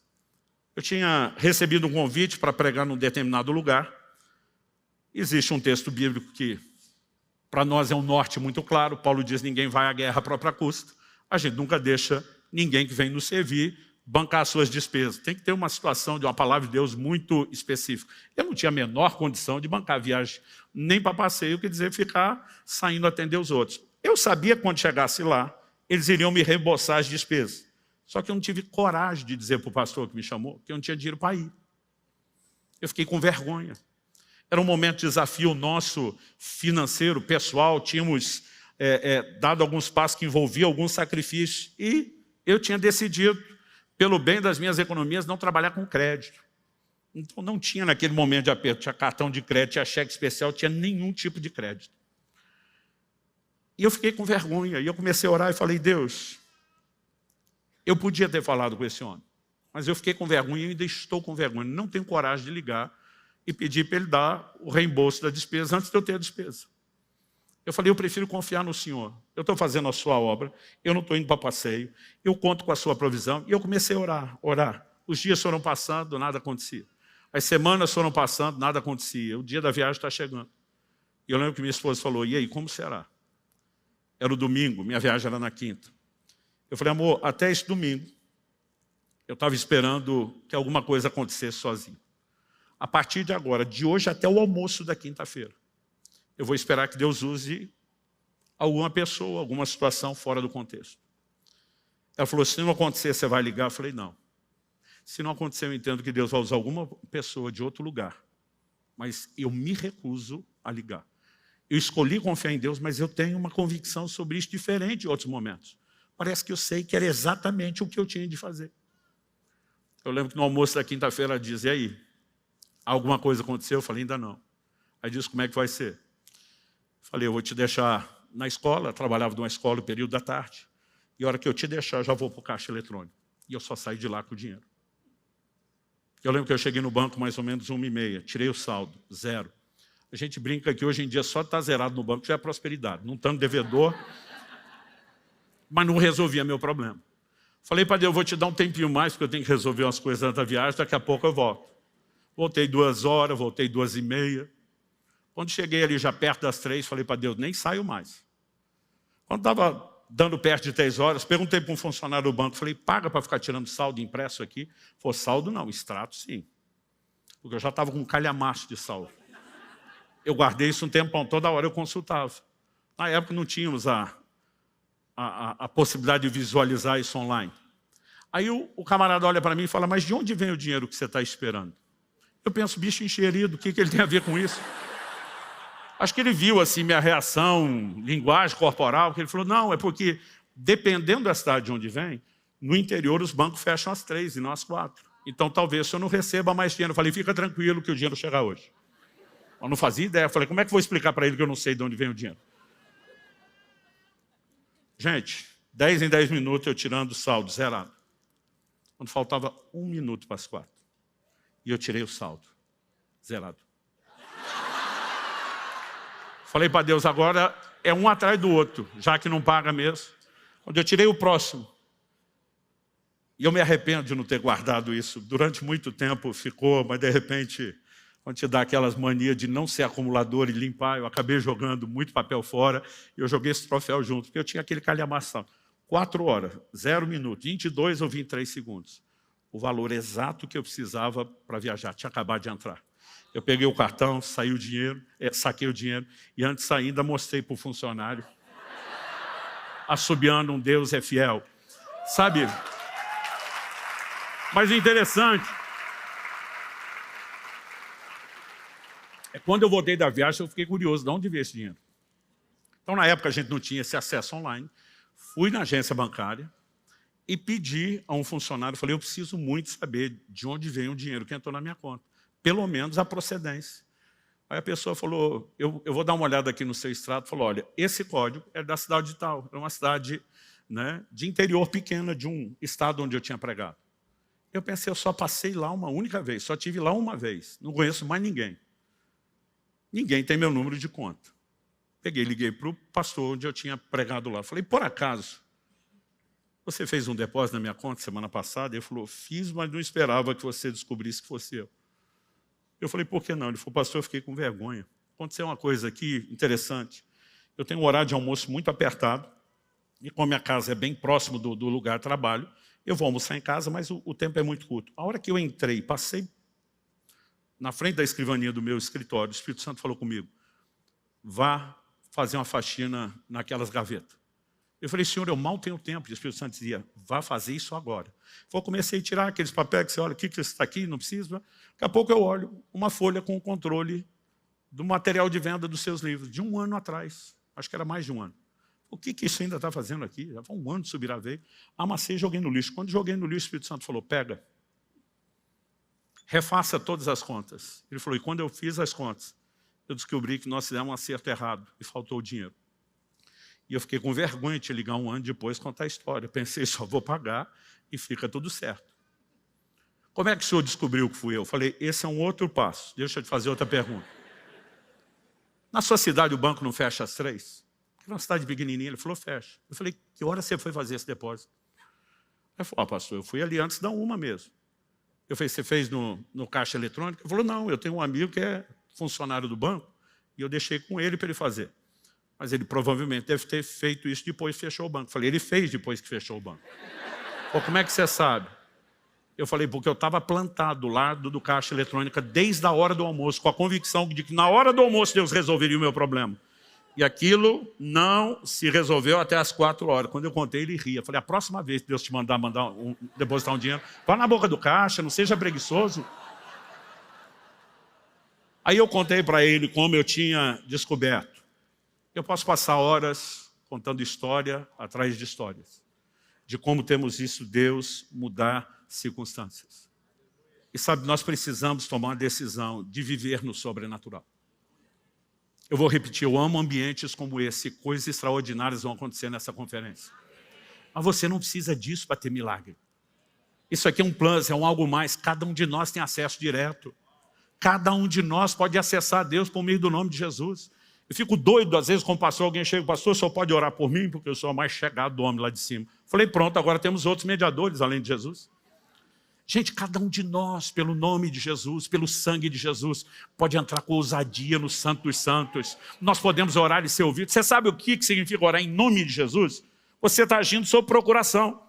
Eu tinha recebido um convite para pregar num determinado lugar. Existe um texto bíblico que, para nós, é um norte muito claro. Paulo diz, ninguém vai à guerra à própria custa. A gente nunca deixa ninguém que vem nos servir bancar as suas despesas. Tem que ter uma situação de uma palavra de Deus muito específica. Eu não tinha a menor condição de bancar a viagem, nem para passeio, quer dizer, ficar saindo atender os outros. Eu sabia que quando chegasse lá, eles iriam me reembolsar as despesas. Só que eu não tive coragem de dizer para o pastor que me chamou que eu não tinha dinheiro para ir. Eu fiquei com vergonha. Era um momento de desafio nosso financeiro, pessoal, tínhamos dado alguns passos que envolviam alguns sacrifícios e eu tinha decidido, pelo bem das minhas economias, não trabalhar com crédito. Então não tinha naquele momento de aperto, tinha cartão de crédito, tinha cheque especial, tinha nenhum tipo de crédito. E eu fiquei com vergonha, e eu comecei a orar e falei, Deus, eu podia ter falado com esse homem, mas eu fiquei com vergonha e ainda estou com vergonha. Não tenho coragem de ligar e pedir para ele dar o reembolso da despesa antes de eu ter a despesa. Eu falei, eu prefiro confiar no Senhor. Eu estou fazendo a sua obra, eu não estou indo para passeio, eu conto com a sua provisão. E eu comecei a orar. Os dias foram passando, nada acontecia. As semanas foram passando, nada acontecia. O dia da viagem está chegando. E eu lembro que minha esposa falou, e aí, como será? Era o domingo, minha viagem era na quinta. Eu falei, amor, até esse domingo, eu estava esperando que alguma coisa acontecesse sozinho. A partir de agora, de hoje até o almoço da quinta-feira, eu vou esperar que Deus use alguma pessoa, alguma situação fora do contexto. Ela falou, se não acontecer, você vai ligar? Eu falei, não. Se não acontecer, eu entendo que Deus vai usar alguma pessoa de outro lugar. Mas eu me recuso a ligar. Eu escolhi confiar em Deus, mas eu tenho uma convicção sobre isso diferente em outros momentos. Parece que eu sei que era exatamente o que eu tinha de fazer. Eu lembro que no almoço da quinta-feira ela diz, e aí? Alguma coisa aconteceu? Eu falei, ainda não. Aí disse, como é que vai ser? Falei, eu vou te deixar na escola, eu trabalhava numa escola no período da tarde, e a hora que eu te deixar, eu já vou para o caixa eletrônico. E eu só saí de lá com o dinheiro. Eu lembro que eu cheguei no banco mais ou menos 1h30, tirei o saldo, 0. A gente brinca que hoje em dia só estar zerado no banco já é prosperidade. Não estando devedor, mas não resolvia meu problema. Falei para Deus, eu vou te dar um tempinho mais, porque eu tenho que resolver umas coisas antes da viagem, daqui a pouco eu volto. Voltei 2 horas, voltei 2h30. Quando cheguei ali já perto das 3, falei para Deus, nem saio mais. Quando estava dando perto de 3 horas, perguntei para um funcionário do banco, falei, paga para ficar tirando saldo impresso aqui? Falei, saldo não, extrato sim. Porque eu já estava com um calhamaço de saldo. Eu guardei isso um tempão, toda hora eu consultava. Na época não tínhamos a possibilidade de visualizar isso online. Aí o camarada olha para mim e fala, mas de onde vem o dinheiro que você está esperando? Eu penso, bicho encherido, o que ele tem a ver com isso? Acho que ele viu assim minha reação, linguagem corporal, que ele falou, não, é porque, dependendo da cidade de onde vem, no interior os bancos fecham às 3 e não às 4. Então talvez eu não receba mais dinheiro. Eu falei, fica tranquilo que o dinheiro chega hoje. Eu não fazia ideia. Eu falei, como é que eu vou explicar para ele que eu não sei de onde vem o dinheiro? Gente, 10 em 10 minutos eu tirando o saldo, zerado. Quando faltava 1 minuto para as 4. E eu tirei o saldo, zerado. Falei para Deus, agora é um atrás do outro, já que não paga mesmo. Quando eu tirei o próximo, e eu me arrependo de não ter guardado isso. Durante muito tempo ficou, mas de repente, quando te dá aquelas manias de não ser acumulador e limpar, eu acabei jogando muito papel fora, e eu joguei esse troféu junto, porque eu tinha aquele calhamação. 4 horas, 0 minutos, 22 ou 23 segundos. O valor exato que eu precisava para viajar, tinha acabado de entrar. Eu peguei o cartão, saquei o dinheiro, e antes de sair, ainda mostrei para o funcionário, assobiando um Deus é fiel. Sabe? Mas o interessante é quando eu voltei da viagem, eu fiquei curioso, de onde veio esse dinheiro? Então, na época, a gente não tinha esse acesso online. Fui na agência bancária e pedi a um funcionário, falei, eu preciso muito saber de onde vem o dinheiro que entrou na minha conta. Pelo menos a procedência. Aí a pessoa falou, eu vou dar uma olhada aqui no seu extrato, falou, olha, esse código é da cidade de tal, é uma cidade, né, de interior pequena, de um estado onde eu tinha pregado. Eu pensei, eu só passei lá uma única vez, só tive lá uma vez, não conheço mais ninguém. Ninguém tem meu número de conta. Peguei, liguei para o pastor onde eu tinha pregado lá. Falei, por acaso, você fez um depósito na minha conta semana passada? Ele falou, fiz, mas não esperava que você descobrisse que fosse eu. Eu falei, por que não? Ele falou, pastor, eu fiquei com vergonha. Aconteceu uma coisa aqui interessante. Eu tenho um horário de almoço muito apertado, e como a minha casa é bem próximo do lugar de trabalho, eu vou almoçar em casa, mas o tempo é muito curto. A hora que eu entrei, passei na frente da escrivaninha do meu escritório, o Espírito Santo falou comigo, vá fazer uma faxina naquelas gavetas. Eu falei, senhor, eu mal tenho tempo. E o Espírito Santo dizia, vá fazer isso agora. Eu comecei a tirar aqueles papéis que você olha, o que está aqui, não precisa. Daqui a pouco eu olho uma folha com o controle do material de venda dos seus livros, de 1 ano atrás. Acho que era mais de 1 ano. O que isso ainda está fazendo aqui? Já foi 1 ano de subir a veio. Amassei e joguei no lixo. Quando joguei no lixo, o Espírito Santo falou, pega. refaça todas as contas. Ele falou, e quando eu fiz as contas, eu descobri que nós fizemos um acerto errado e faltou o dinheiro. E eu fiquei com vergonha de ligar um ano depois e contar a história. Pensei, só vou pagar e fica tudo certo. Como é que o senhor descobriu que fui eu? Falei, esse é um outro passo. Deixa eu te fazer outra pergunta. Na sua cidade o banco não fecha às 3? É uma cidade pequenininha. Ele falou, fecha. Eu falei, que hora você foi fazer esse depósito? Ele falou, pastor, eu fui ali antes da 1 mesmo. Eu falei, você fez no caixa eletrônico? Ele falou, não, eu tenho um amigo que é funcionário do banco e eu deixei com ele para ele fazer. Mas ele provavelmente deve ter feito isso depois que fechou o banco. Eu falei, ele fez depois que fechou o banco. Pô, como é que você sabe? Eu falei, porque eu estava plantado do lado do caixa eletrônica desde a hora do almoço, com a convicção de que na hora do almoço Deus resolveria o meu problema. E aquilo não se resolveu até as 4 horas. Quando eu contei, ele ria. Eu falei, a próxima vez que Deus te mandar depositar um dinheiro, vá na boca do caixa, não seja preguiçoso. Aí eu contei para ele como eu tinha descoberto. Eu posso passar horas contando história atrás de histórias, de como temos visto Deus mudar circunstâncias. E sabe, nós precisamos tomar uma decisão de viver no sobrenatural. Eu vou repetir, eu amo ambientes como esse, coisas extraordinárias vão acontecer nessa conferência. Mas você não precisa disso para ter milagre. Isso aqui é um plus, é um algo mais, cada um de nós tem acesso direto. Cada um de nós pode acessar a Deus por meio do nome de Jesus. Eu fico doido, às vezes, como pastor, alguém chega, pastor, o senhor pode orar por mim? Porque eu sou o mais chegado do homem lá de cima. Falei, pronto, agora temos outros mediadores além de Jesus. Gente, cada um de nós, pelo nome de Jesus, pelo sangue de Jesus, pode entrar com ousadia no Santo dos Santos. Nós podemos orar e ser ouvidos. Você sabe o que significa orar em nome de Jesus? Você está agindo sob procuração.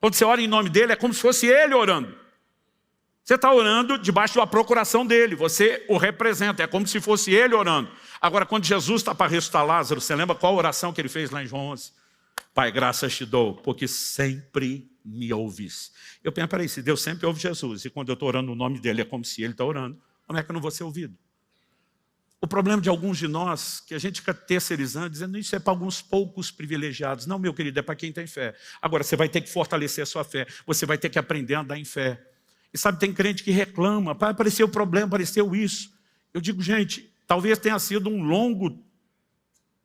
Quando você ora em nome dele, é como se fosse ele orando. Você está orando debaixo da procuração dele. Você o representa, é como se fosse ele orando. Agora, quando Jesus está para ressuscitar Lázaro, você lembra qual a oração que ele fez lá em João 11? Pai, graças te dou, porque sempre me ouvis. Eu penso, peraí, se Deus sempre ouve Jesus, e quando eu estou orando no nome dele, é como se ele está orando, como é que eu não vou ser ouvido? O problema de alguns de nós, que a gente fica terceirizando, dizendo, isso é para alguns poucos privilegiados. Não, meu querido, é para quem tem fé. Agora, você vai ter que fortalecer a sua fé, você vai ter que aprender a andar em fé. E sabe, tem crente que reclama, pai, apareceu o problema, apareceu isso. Eu digo, gente, talvez tenha sido um longo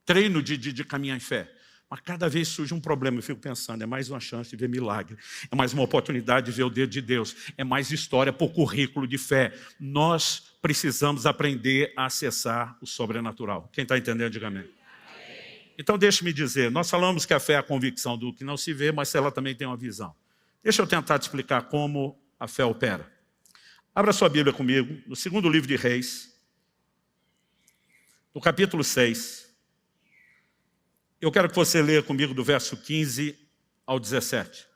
treino de caminhar em fé. Mas cada vez surge um problema, eu fico pensando, é mais uma chance de ver milagre, é mais uma oportunidade de ver o dedo de Deus, é mais história por currículo de fé. Nós precisamos aprender a acessar o sobrenatural. Quem está entendendo, diga amém. Então deixe-me dizer, nós falamos que a fé é a convicção do que não se vê, mas ela também tem uma visão. Deixa eu tentar te explicar como a fé opera. Abra sua Bíblia comigo, no 2º livro de Reis, no capítulo 6. Eu quero que você leia comigo do verso 15 ao 17.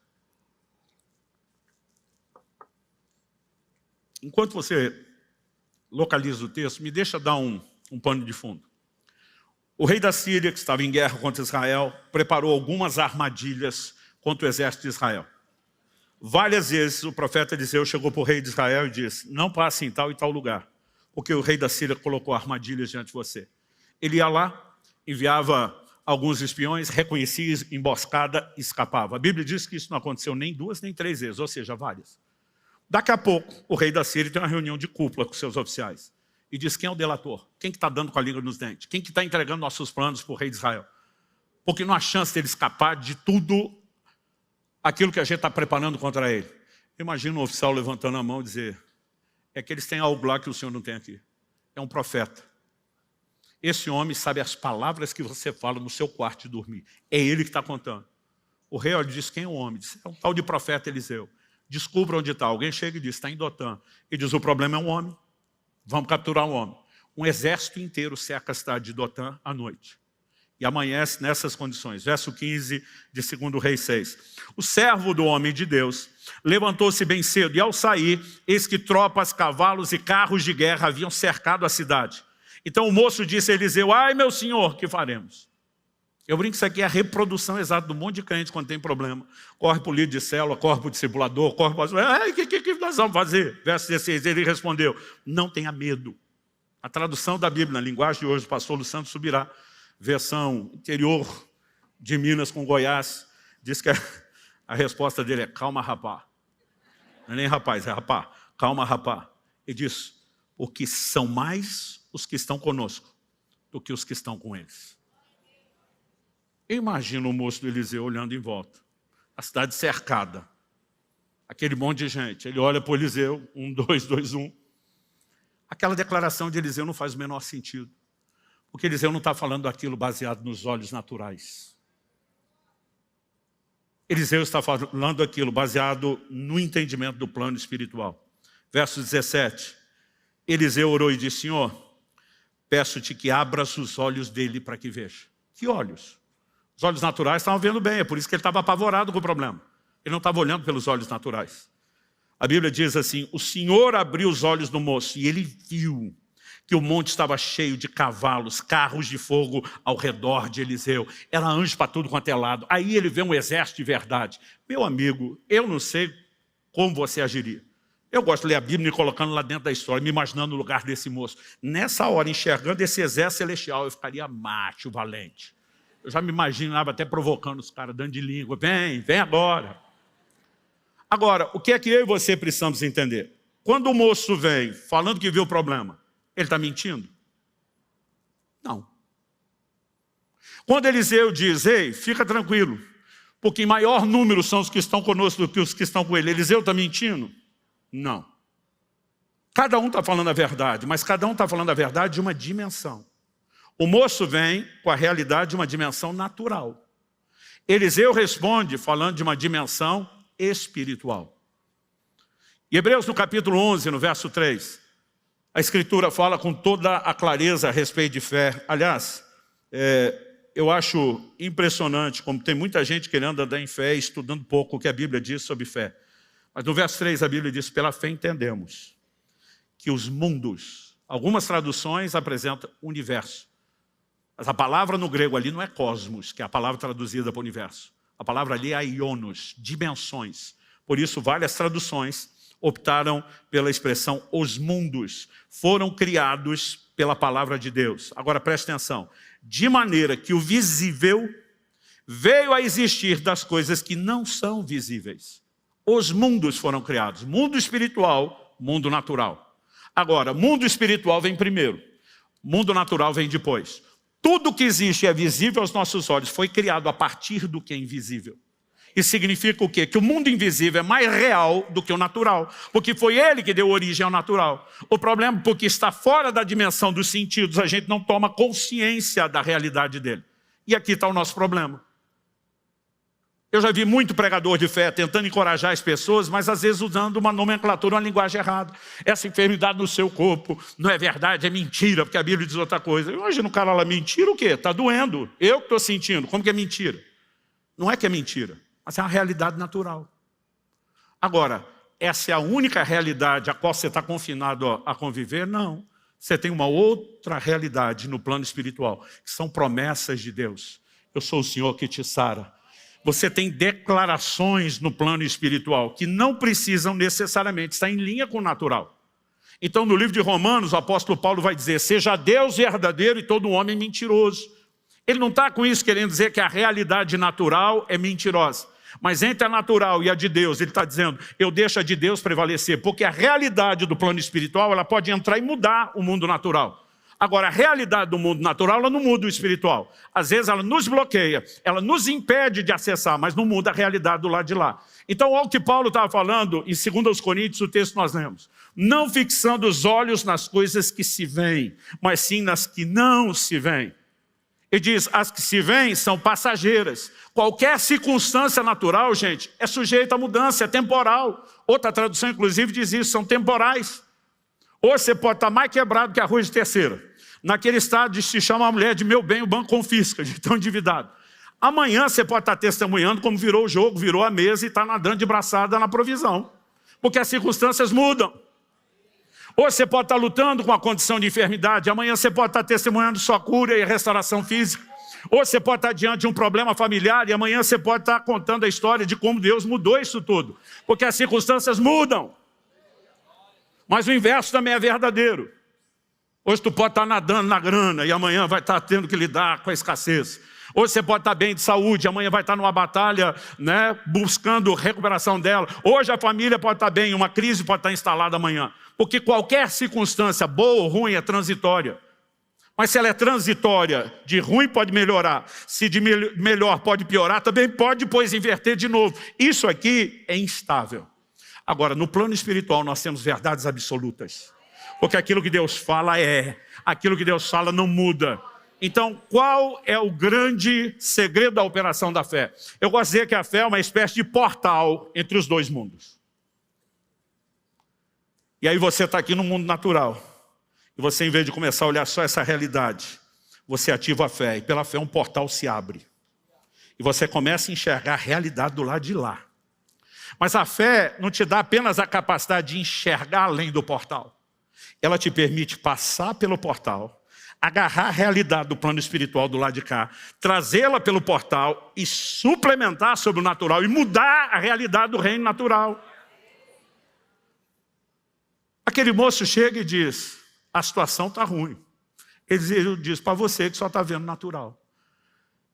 Enquanto você localiza o texto, me deixa dar um pano de fundo. O rei da Síria, que estava em guerra contra Israel, preparou algumas armadilhas contra o exército de Israel. Várias vezes o profeta Eliseu chegou para o rei de Israel e disse, não passe em tal e tal lugar, porque o rei da Síria colocou armadilhas diante de você. Ele ia lá, enviava alguns espiões, reconhecia emboscada e escapava. A Bíblia diz que isso não aconteceu nem 2 nem 3 vezes, ou seja, várias. Daqui a pouco, o rei da Síria tem uma reunião de cúpula com seus oficiais e diz, quem é o delator? Quem que está dando com a língua nos dentes? Quem que está entregando nossos planos para o rei de Israel? Porque não há chance dele escapar de tudo aquilo que a gente está preparando contra ele. Imagina um oficial levantando a mão e dizer, é que eles têm algo lá que o senhor não tem aqui. É um profeta. Esse homem sabe as palavras que você fala no seu quarto de dormir. É ele que está contando. O rei olha, diz, quem é o homem? Diz, é um tal de profeta Eliseu. Descubra onde está. Alguém chega e diz, está em Dotã. E diz, o problema é um homem. Vamos capturar um homem. Um exército inteiro cerca a cidade de Dotã à noite. E amanhece nessas condições. Verso 15 de 2º Reis 6. O servo do homem de Deus levantou-se bem cedo e ao sair, eis que tropas, cavalos e carros de guerra haviam cercado a cidade. Então o moço disse a Eliseu, ai meu senhor, que faremos? Eu brinco que isso aqui é a reprodução exata do monte de crente quando tem problema. Corre para o líder de célula, corre para o discipulador, corre para o... O que nós vamos fazer? Verso 16, ele respondeu, não tenha medo. A tradução da Bíblia, na linguagem de hoje, do pastor Luciano Subirá, versão interior de Minas com Goiás, diz que a resposta dele é, calma rapá. Não é nem rapaz, é rapá. Calma rapá. Ele diz, porque são mais os que estão conosco do que os que estão com eles. Eu imagino o moço do Eliseu olhando em volta, a cidade cercada, aquele monte de gente. Ele olha para o Eliseu, 1, 2, 2, 1. Aquela declaração de Eliseu não faz o menor sentido, porque Eliseu não está falando aquilo baseado nos olhos naturais. Eliseu está falando aquilo baseado no entendimento do plano espiritual. Verso 17. Eliseu orou e disse, Senhor, peço-te que abras os olhos dele para que veja. Que olhos? Os olhos naturais estavam vendo bem, é por isso que ele estava apavorado com o problema. Ele não estava olhando pelos olhos naturais. A Bíblia diz assim, o Senhor abriu os olhos do moço e ele viu que o monte estava cheio de cavalos, carros de fogo ao redor de Eliseu. Era anjo para tudo quanto é lado. Aí ele vê um exército de verdade. Meu amigo, eu não sei como você agiria. Eu gosto de ler a Bíblia e colocando lá dentro da história, me imaginando no lugar desse moço. Nessa hora, enxergando esse exército celestial, eu ficaria macho, valente. Eu já me imaginava até provocando os caras, dando de língua. Vem agora. Agora, o que é que eu e você precisamos entender? Quando o moço vem falando que viu o problema, ele está mentindo? Não. Quando Eliseu diz, ei, fica tranquilo, porque em maior número são os que estão conosco do que os que estão com ele, Eliseu está mentindo? Não. Cada um está falando a verdade, mas cada um está falando a verdade de uma dimensão. O moço vem com a realidade de uma dimensão natural. Eliseu responde falando de uma dimensão espiritual. Em Hebreus, no capítulo 11, no verso 3, a Escritura fala com toda a clareza a respeito de fé. Aliás, eu acho impressionante como tem muita gente querendo andar em fé, estudando pouco o que a Bíblia diz sobre fé. Mas no verso 3 a Bíblia diz, pela fé entendemos que os mundos, algumas traduções apresentam universo. Mas a palavra no grego ali não é cosmos, que é a palavra traduzida para o universo. A palavra ali é aionos, dimensões. Por isso, várias traduções optaram pela expressão os mundos. Foram criados pela palavra de Deus. Agora, preste atenção. De maneira que o visível veio a existir das coisas que não são visíveis. Os mundos foram criados. Mundo espiritual, mundo natural. Agora, mundo espiritual vem primeiro. Mundo natural vem depois. Tudo que existe e é visível aos nossos olhos foi criado a partir do que é invisível. Isso significa o quê? Que o mundo invisível é mais real do que o natural, porque foi ele que deu origem ao natural. O problema é porque está fora da dimensão dos sentidos, a gente não toma consciência da realidade dele. E aqui está o nosso problema. Eu já vi muito pregador de fé tentando encorajar as pessoas, mas às vezes usando uma nomenclatura, uma linguagem errada. Essa enfermidade no seu corpo não é verdade, é mentira, porque a Bíblia diz outra coisa. Eu imagino o cara lá, mentira o quê? Está doendo. Eu que estou sentindo. Como que é mentira? Não é que é mentira, mas é uma realidade natural. Agora, essa é a única realidade a qual você está confinado a conviver? Não. Você tem uma outra realidade no plano espiritual, que são promessas de Deus. Eu sou o Senhor que te sara. Você tem declarações no plano espiritual que não precisam necessariamente estar em linha com o natural. Então, no livro de Romanos, o apóstolo Paulo vai dizer, seja Deus verdadeiro e todo homem mentiroso. Ele não está com isso querendo dizer que a realidade natural é mentirosa. Mas entre a natural e a de Deus, ele está dizendo, eu deixo a de Deus prevalecer, porque a realidade do plano espiritual, ela pode entrar e mudar o mundo natural. Agora, a realidade do mundo natural, ela não muda o espiritual. Às vezes ela nos bloqueia, ela nos impede de acessar, mas não muda a realidade do lado de lá. Então, olha o que Paulo estava falando em 2 Coríntios, o texto que nós lemos. Não fixando os olhos nas coisas que se veem, mas sim nas que não se veem. Ele diz, as que se veem são passageiras. Qualquer circunstância natural, gente, é sujeita a mudança, é temporal. Outra tradução, inclusive, diz isso, são temporais. Hoje você pode estar mais quebrado que arroz de terceira. Naquele estado se chama a mulher de meu bem, o banco confisca, de tão endividado. Amanhã você pode estar testemunhando como virou o jogo, virou a mesa e está nadando de braçada na provisão. Porque as circunstâncias mudam. Hoje você pode estar lutando com a condição de enfermidade, amanhã você pode estar testemunhando sua cura e restauração física. Hoje você pode estar diante de um problema familiar e amanhã você pode estar contando a história de como Deus mudou isso tudo. Porque as circunstâncias mudam. Mas o inverso também é verdadeiro. Hoje tu pode estar nadando na grana e amanhã vai estar tendo que lidar com a escassez. Hoje você pode estar bem de saúde, amanhã vai estar numa batalha, né, buscando recuperação dela. Hoje a família pode estar bem, uma crise pode estar instalada amanhã. Porque qualquer circunstância, boa ou ruim, é transitória. Mas se ela é transitória, de ruim pode melhorar, se de melhor pode piorar, também pode depois inverter de novo. Isso aqui é instável. Agora, no plano espiritual, nós temos verdades absolutas. Porque aquilo que Deus fala aquilo que Deus fala não muda. Então, qual é o grande segredo da operação da fé? Eu gosto de dizer que a fé é uma espécie de portal entre os dois mundos. E aí você está aqui no mundo natural. E você, em vez de começar a olhar só essa realidade, você ativa a fé. E pela fé um portal se abre. E você começa a enxergar a realidade do lado de lá. Mas a fé não te dá apenas a capacidade de enxergar além do portal. Ela te permite passar pelo portal, agarrar a realidade do plano espiritual do lado de cá, trazê-la pelo portal e suplementar sobre o natural e mudar a realidade do reino natural. Aquele moço chega e diz, a situação está ruim. Eliseu diz para você que só está vendo natural.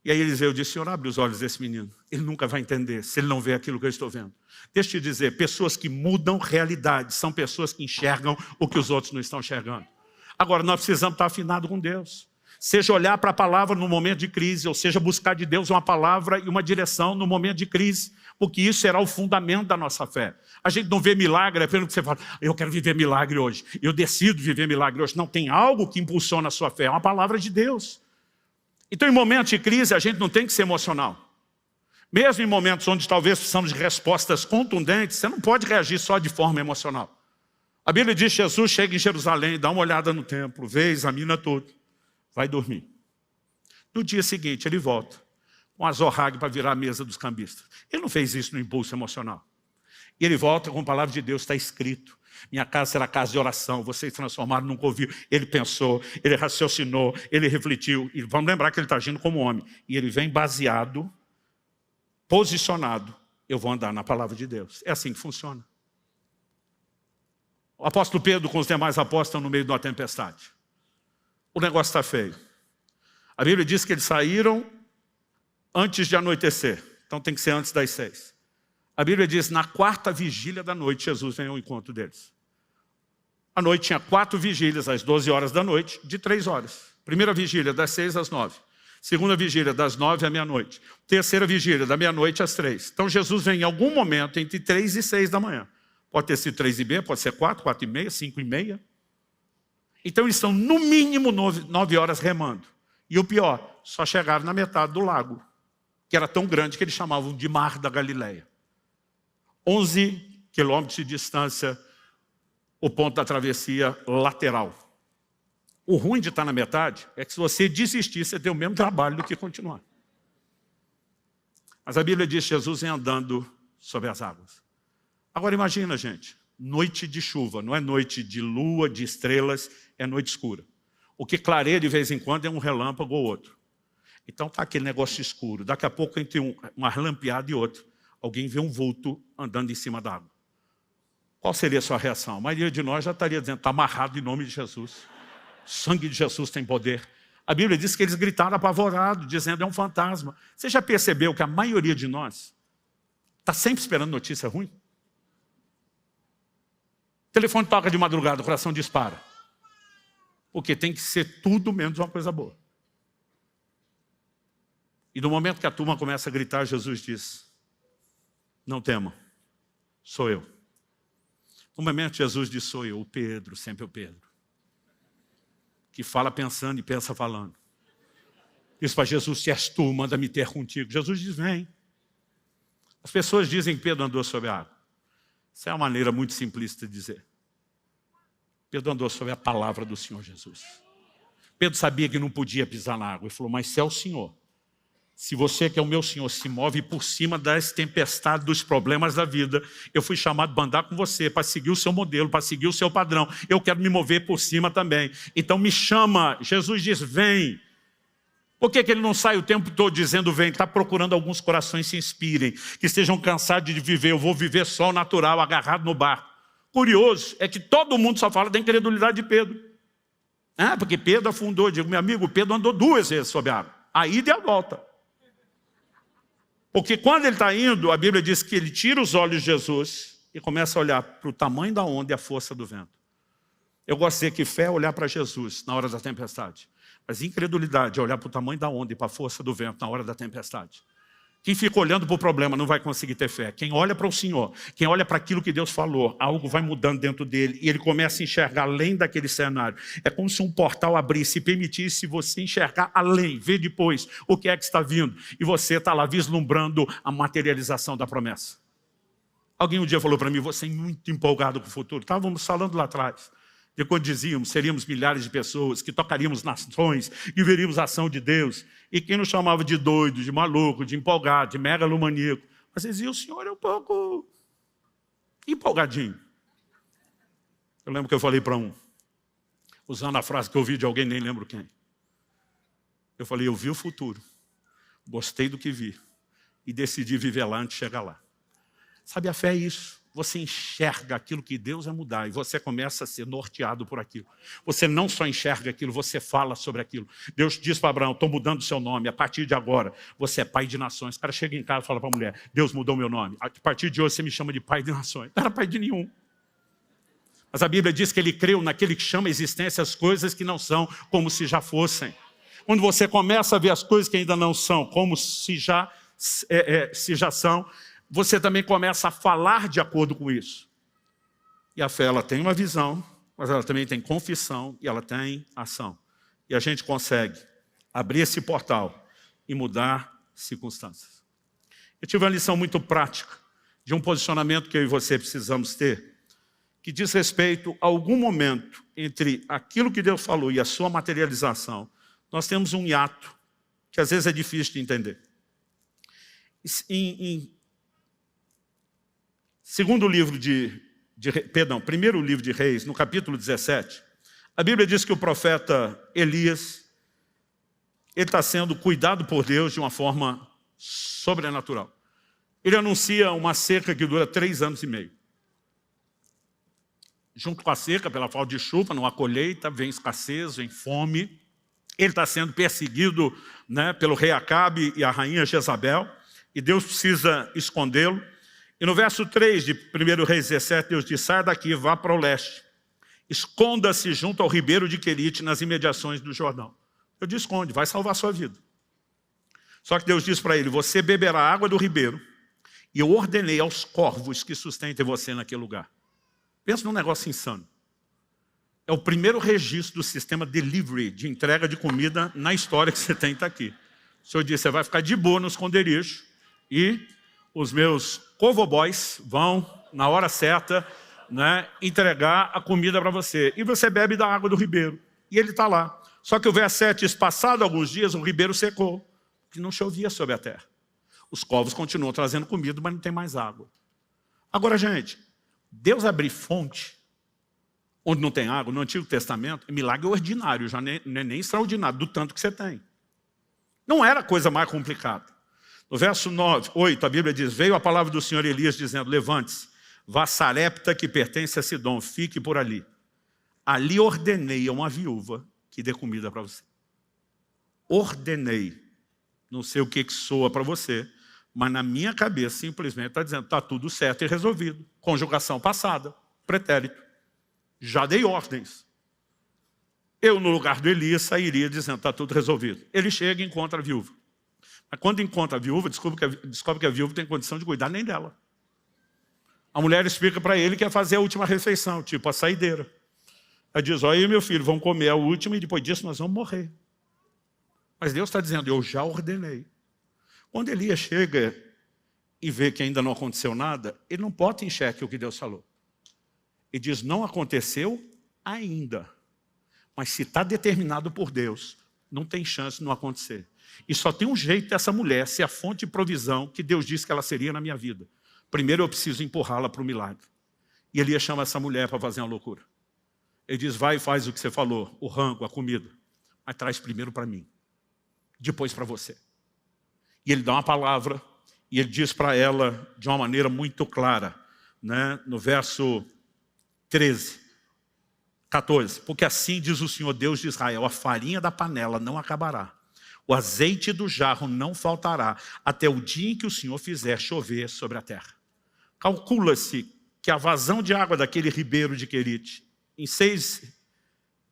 E aí Eliseu diz, Senhor, abre os olhos desse menino. Ele nunca vai entender se ele não vê aquilo que eu estou vendo. Deixa eu te dizer, pessoas que mudam realidade são pessoas que enxergam o que os outros não estão enxergando. Agora, nós precisamos estar afinados com Deus. Seja olhar para a palavra no momento de crise, ou seja, buscar de Deus uma palavra e uma direção no momento de crise, porque isso será o fundamento da nossa fé. A gente não vê milagre, é pelo que você fala, eu quero viver milagre hoje, eu decido viver milagre hoje. Não, tem algo que impulsiona a sua fé, é uma palavra de Deus. Então, em momentos de crise, a gente não tem que ser emocional. Mesmo em momentos onde talvez precisamos de respostas contundentes, você não pode reagir só de forma emocional. A Bíblia diz que Jesus chega em Jerusalém, dá uma olhada no templo, vê, examina tudo, vai dormir. No dia seguinte, ele volta com a zorrague para virar a mesa dos cambistas. Ele não fez isso no impulso emocional. E ele volta com a palavra de Deus, está escrito. Minha casa será casa de oração, vocês transformaram num covil. Ele pensou, ele raciocinou, ele refletiu. E vamos lembrar que ele está agindo como homem. E ele vem baseado, posicionado. Eu vou andar na palavra de Deus. É assim que funciona. O apóstolo Pedro com os demais apóstolos estão no meio de uma tempestade. O negócio está feio. A Bíblia diz que eles saíram antes de anoitecer. Então tem que ser antes das 6. A Bíblia diz, na 4ª vigília da noite, Jesus vem ao encontro deles. A noite tinha 4 vigílias, às 12 horas da noite, de 3 horas. Primeira vigília, das 6 às 9. Segunda vigília, das 9 à meia-noite. Terceira vigília, da meia-noite às 3. Então Jesus vem em algum momento entre 3 e 6 da manhã. Pode ter sido 3h30, pode ser 4, 4h30, 5h30. Então eles estão no mínimo 9 horas remando. E o pior, só chegaram na metade do lago, que era tão grande que eles chamavam de Mar da Galileia. 11 quilômetros de distância, o ponto da travessia lateral. O ruim de estar na metade é que se você desistir, você tem o mesmo trabalho do que continuar. Mas a Bíblia diz que Jesus vem andando sobre as águas. Agora imagina, gente, noite de chuva, não é noite de lua, de estrelas, é noite escura. O que clareia de vez em quando é um relâmpago ou outro. Então está aquele negócio escuro. Daqui a pouco, entre uma relampeada e outra, alguém vê um vulto andando em cima da água. Qual seria a sua reação? A maioria de nós já estaria dizendo, está amarrado em nome de Jesus. O sangue de Jesus tem poder. A Bíblia diz que eles gritaram apavorados, dizendo, é um fantasma. Você já percebeu que a maioria de nós está sempre esperando notícia ruim? O telefone toca de madrugada, o coração dispara. Porque tem que ser tudo menos uma coisa boa. E no momento que a turma começa a gritar, Jesus diz, não tema, sou eu. No momento Jesus diz, sou eu, o Pedro, sempre o Pedro. Que fala pensando e pensa falando. Diz para Jesus, se és tu, manda-me ter contigo. Jesus diz, vem. As pessoas dizem que Pedro andou sobre a água. Essa é uma maneira muito simplista de dizer. Pedro andou sobre a palavra do Senhor Jesus. Pedro sabia que não podia pisar na água. Ele falou, mas se é o Senhor, se você que é o meu Senhor se move por cima das tempestades, dos problemas da vida, eu fui chamado para andar com você, para seguir o seu modelo, para seguir o seu padrão. Eu quero me mover por cima também. Então me chama. Jesus diz, vem. Por que ele não sai o tempo todo dizendo vem? Está procurando alguns corações que se inspirem, que estejam cansados de viver. Eu vou viver só o natural, agarrado no barco. Curioso é que todo mundo só fala da incredulidade de Pedro. Porque Pedro afundou. Eu digo, meu amigo, Pedro andou 2 vezes sobre a água. a ida e a volta. Porque quando ele está indo, a Bíblia diz que ele tira os olhos de Jesus e começa a olhar para o tamanho da onda e a força do vento. Eu gosto de dizer que fé é olhar para Jesus na hora da tempestade. Mas incredulidade é olhar para o tamanho da onda e para a força do vento na hora da tempestade. Quem fica olhando para o problema não vai conseguir ter fé. Quem olha para o Senhor, quem olha para aquilo que Deus falou, algo vai mudando dentro dele e ele começa a enxergar além daquele cenário. É como se um portal abrisse e permitisse você enxergar além, ver depois o que é que está vindo. E você está lá vislumbrando a materialização da promessa. Alguém um dia falou para mim, você é muito empolgado com o futuro. Estávamos falando lá atrás. E quando dizíamos, seríamos milhares de pessoas, que tocaríamos nações e veríamos a ação de Deus. E quem nos chamava de doido, de maluco, de empolgado, de megalomaníaco. Mas dizia, o senhor é um pouco empolgadinho. Eu lembro que eu falei para um, usando a frase que eu ouvi de alguém, nem lembro quem. Eu falei, eu vi o futuro, gostei do que vi e decidi viver lá antes de chegar lá. Sabe, a fé é isso. Você enxerga aquilo que Deus vai mudar e você começa a ser norteado por aquilo. Você não só enxerga aquilo, você fala sobre aquilo. Deus diz para Abraão, estou mudando o seu nome, a partir de agora você é pai de nações. O cara chega em casa e fala para a mulher, Deus mudou meu nome. A partir de hoje você me chama de pai de nações. Não era pai de nenhum. Mas a Bíblia diz que ele creu naquele que chama a existência as coisas que não são como se já fossem. Quando você começa a ver as coisas que ainda não são como se já são, você também começa a falar de acordo com isso. E a fé, ela tem uma visão, mas ela também tem confissão e ela tem ação. E a gente consegue abrir esse portal e mudar circunstâncias. Eu tive uma lição muito prática de um posicionamento que eu e você precisamos ter, que diz respeito a algum momento entre aquilo que Deus falou e a sua materialização. Nós temos um hiato que às vezes é difícil de entender. Primeiro livro de Reis, no capítulo 17, a Bíblia diz que o profeta Elias, ele está sendo cuidado por Deus de uma forma sobrenatural. Ele anuncia uma seca que dura 3 anos e meio. Junto com a seca, pela falta de chuva, não há colheita, vem escassez, vem fome. Ele está sendo perseguido, pelo rei Acabe e a rainha Jezabel, e Deus precisa escondê-lo. E no verso 3 de 1 Reis 17, Deus diz, saia daqui, vá para o leste. Esconda-se junto ao ribeiro de Querite, nas imediações do Jordão. Eu disse, esconde, vai salvar a sua vida. Só que Deus diz para ele, você beberá a água do ribeiro, e eu ordenei aos corvos que sustentem você naquele lugar. Pensa num negócio insano. É o primeiro registro do sistema delivery, de entrega de comida na história que você tem, está aqui. O Senhor disse, você vai ficar de boa no esconderijo, e os meus covoboys vão, na hora certa, entregar a comida para você. E você bebe da água do ribeiro. E ele está lá. Só que o verso 7 diz, passado alguns dias, o ribeiro secou, que não chovia sobre a terra. Os corvos continuam trazendo comida, mas não tem mais água. Agora, gente, Deus abrir fonte, onde não tem água, no Antigo Testamento, é milagre ordinário, já não é nem extraordinário, do tanto que você tem. Não era a coisa mais complicada. No verso 8, a Bíblia diz, veio a palavra do Senhor Elias dizendo, levante-se, vá a Sarepta, que pertence a Sidom, fique por ali. Ali ordenei a uma viúva que dê comida para você. Ordenei. Não sei o que soa para você, mas na minha cabeça simplesmente está dizendo, está tudo certo e resolvido. Conjugação passada, pretérito. Já dei ordens. Eu, no lugar do Elias, sairia dizendo, está tudo resolvido. Ele chega e encontra a viúva. Mas quando encontra a viúva, descobre que a viúva tem condição de cuidar nem dela. A mulher explica para ele que quer fazer a última refeição, tipo a saideira. Ela diz, olha, meu filho, vamos comer a última e depois disso nós vamos morrer. Mas Deus está dizendo, eu já ordenei. Quando Elias chega e vê que ainda não aconteceu nada, ele não bota em xeque o que Deus falou. Ele diz, não aconteceu ainda. Mas se está determinado por Deus, não tem chance de não acontecer. E só tem um jeito dessa mulher ser a fonte de provisão que Deus disse que ela seria na minha vida. Primeiro eu preciso empurrá-la para o milagre. E Elias chama essa mulher para fazer uma loucura. Ele diz, vai e faz o que você falou, o rango, a comida. Mas traz primeiro para mim, depois para você. E ele dá uma palavra, e ele diz para ela de uma maneira muito clara, no verso 14, porque assim diz o Senhor Deus de Israel, a farinha da panela não acabará, O azeite do jarro não faltará até o dia em que o Senhor fizer chover sobre a terra. Calcula-se que a vazão de água daquele ribeiro de Querite, em 6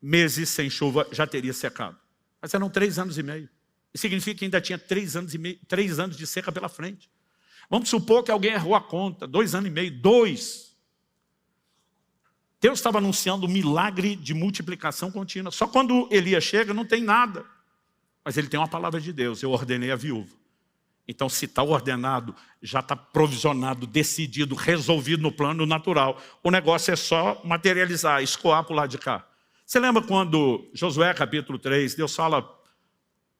meses sem chuva, já teria secado. Mas eram 3 anos e meio. Isso significa que ainda tinha 3 anos e meio, 3 anos de seca pela frente. Vamos supor que alguém errou a conta, 2 anos e meio, 2. Deus estava anunciando um milagre de multiplicação contínua. Só quando Elias chega, não tem nada. Mas ele tem uma palavra de Deus, eu ordenei a viúva. Então, se está ordenado, já está provisionado, decidido, resolvido no plano natural. O negócio é só materializar, escoar para o lado de cá. Você lembra quando Josué, capítulo 3, Deus fala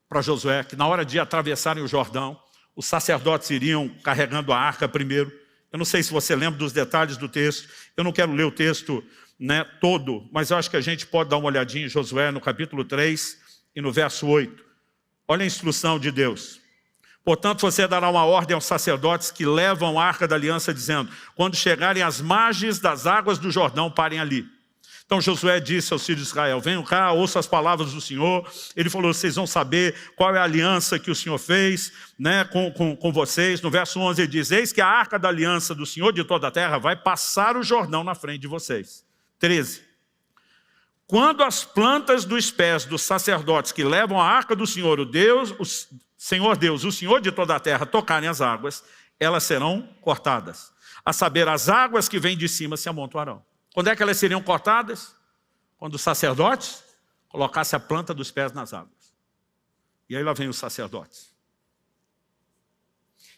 para Josué que na hora de atravessarem o Jordão, os sacerdotes iriam carregando a arca primeiro. Eu não sei se você lembra dos detalhes do texto. Eu não quero ler o texto, né, todo, mas eu acho que a gente pode dar uma olhadinha em Josué no capítulo 3 e no verso 8. Olha a instrução de Deus. Portanto, você dará uma ordem aos sacerdotes que levam a arca da aliança, dizendo: quando chegarem às margens das águas do Jordão, parem ali. Então Josué disse aos filhos de Israel: venham cá, ouçam as palavras do Senhor. Ele falou: vocês vão saber qual é a aliança que o Senhor fez, né, com vocês. No verso 11 ele diz: eis que a arca da aliança do Senhor de toda a terra vai passar o Jordão na frente de vocês. 13. Quando as plantas dos pés dos sacerdotes que levam a arca do Senhor, o Senhor Deus, o Senhor de toda a terra, tocarem as águas, elas serão cortadas. A saber, as águas que vêm de cima se amontoarão. Quando é que elas seriam cortadas? Quando os sacerdotes colocassem a planta dos pés nas águas. E aí lá vem os sacerdotes.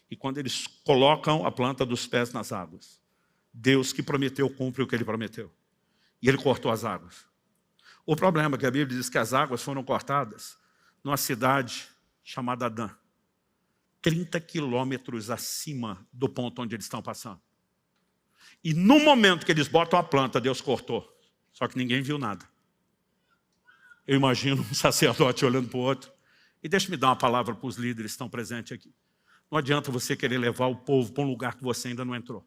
E quando eles colocam a planta dos pés nas águas, Deus que prometeu cumpre o que Ele prometeu. E Ele cortou as águas. O problema é que a Bíblia diz que as águas foram cortadas numa cidade chamada Adã, 30 quilômetros acima do ponto onde eles estão passando. E no momento que eles botam a planta, Deus cortou. Só que ninguém viu nada. Eu imagino um sacerdote olhando para o outro. E deixa-me dar uma palavra para os líderes que estão presentes aqui. Não adianta você querer levar o povo para um lugar que você ainda não entrou.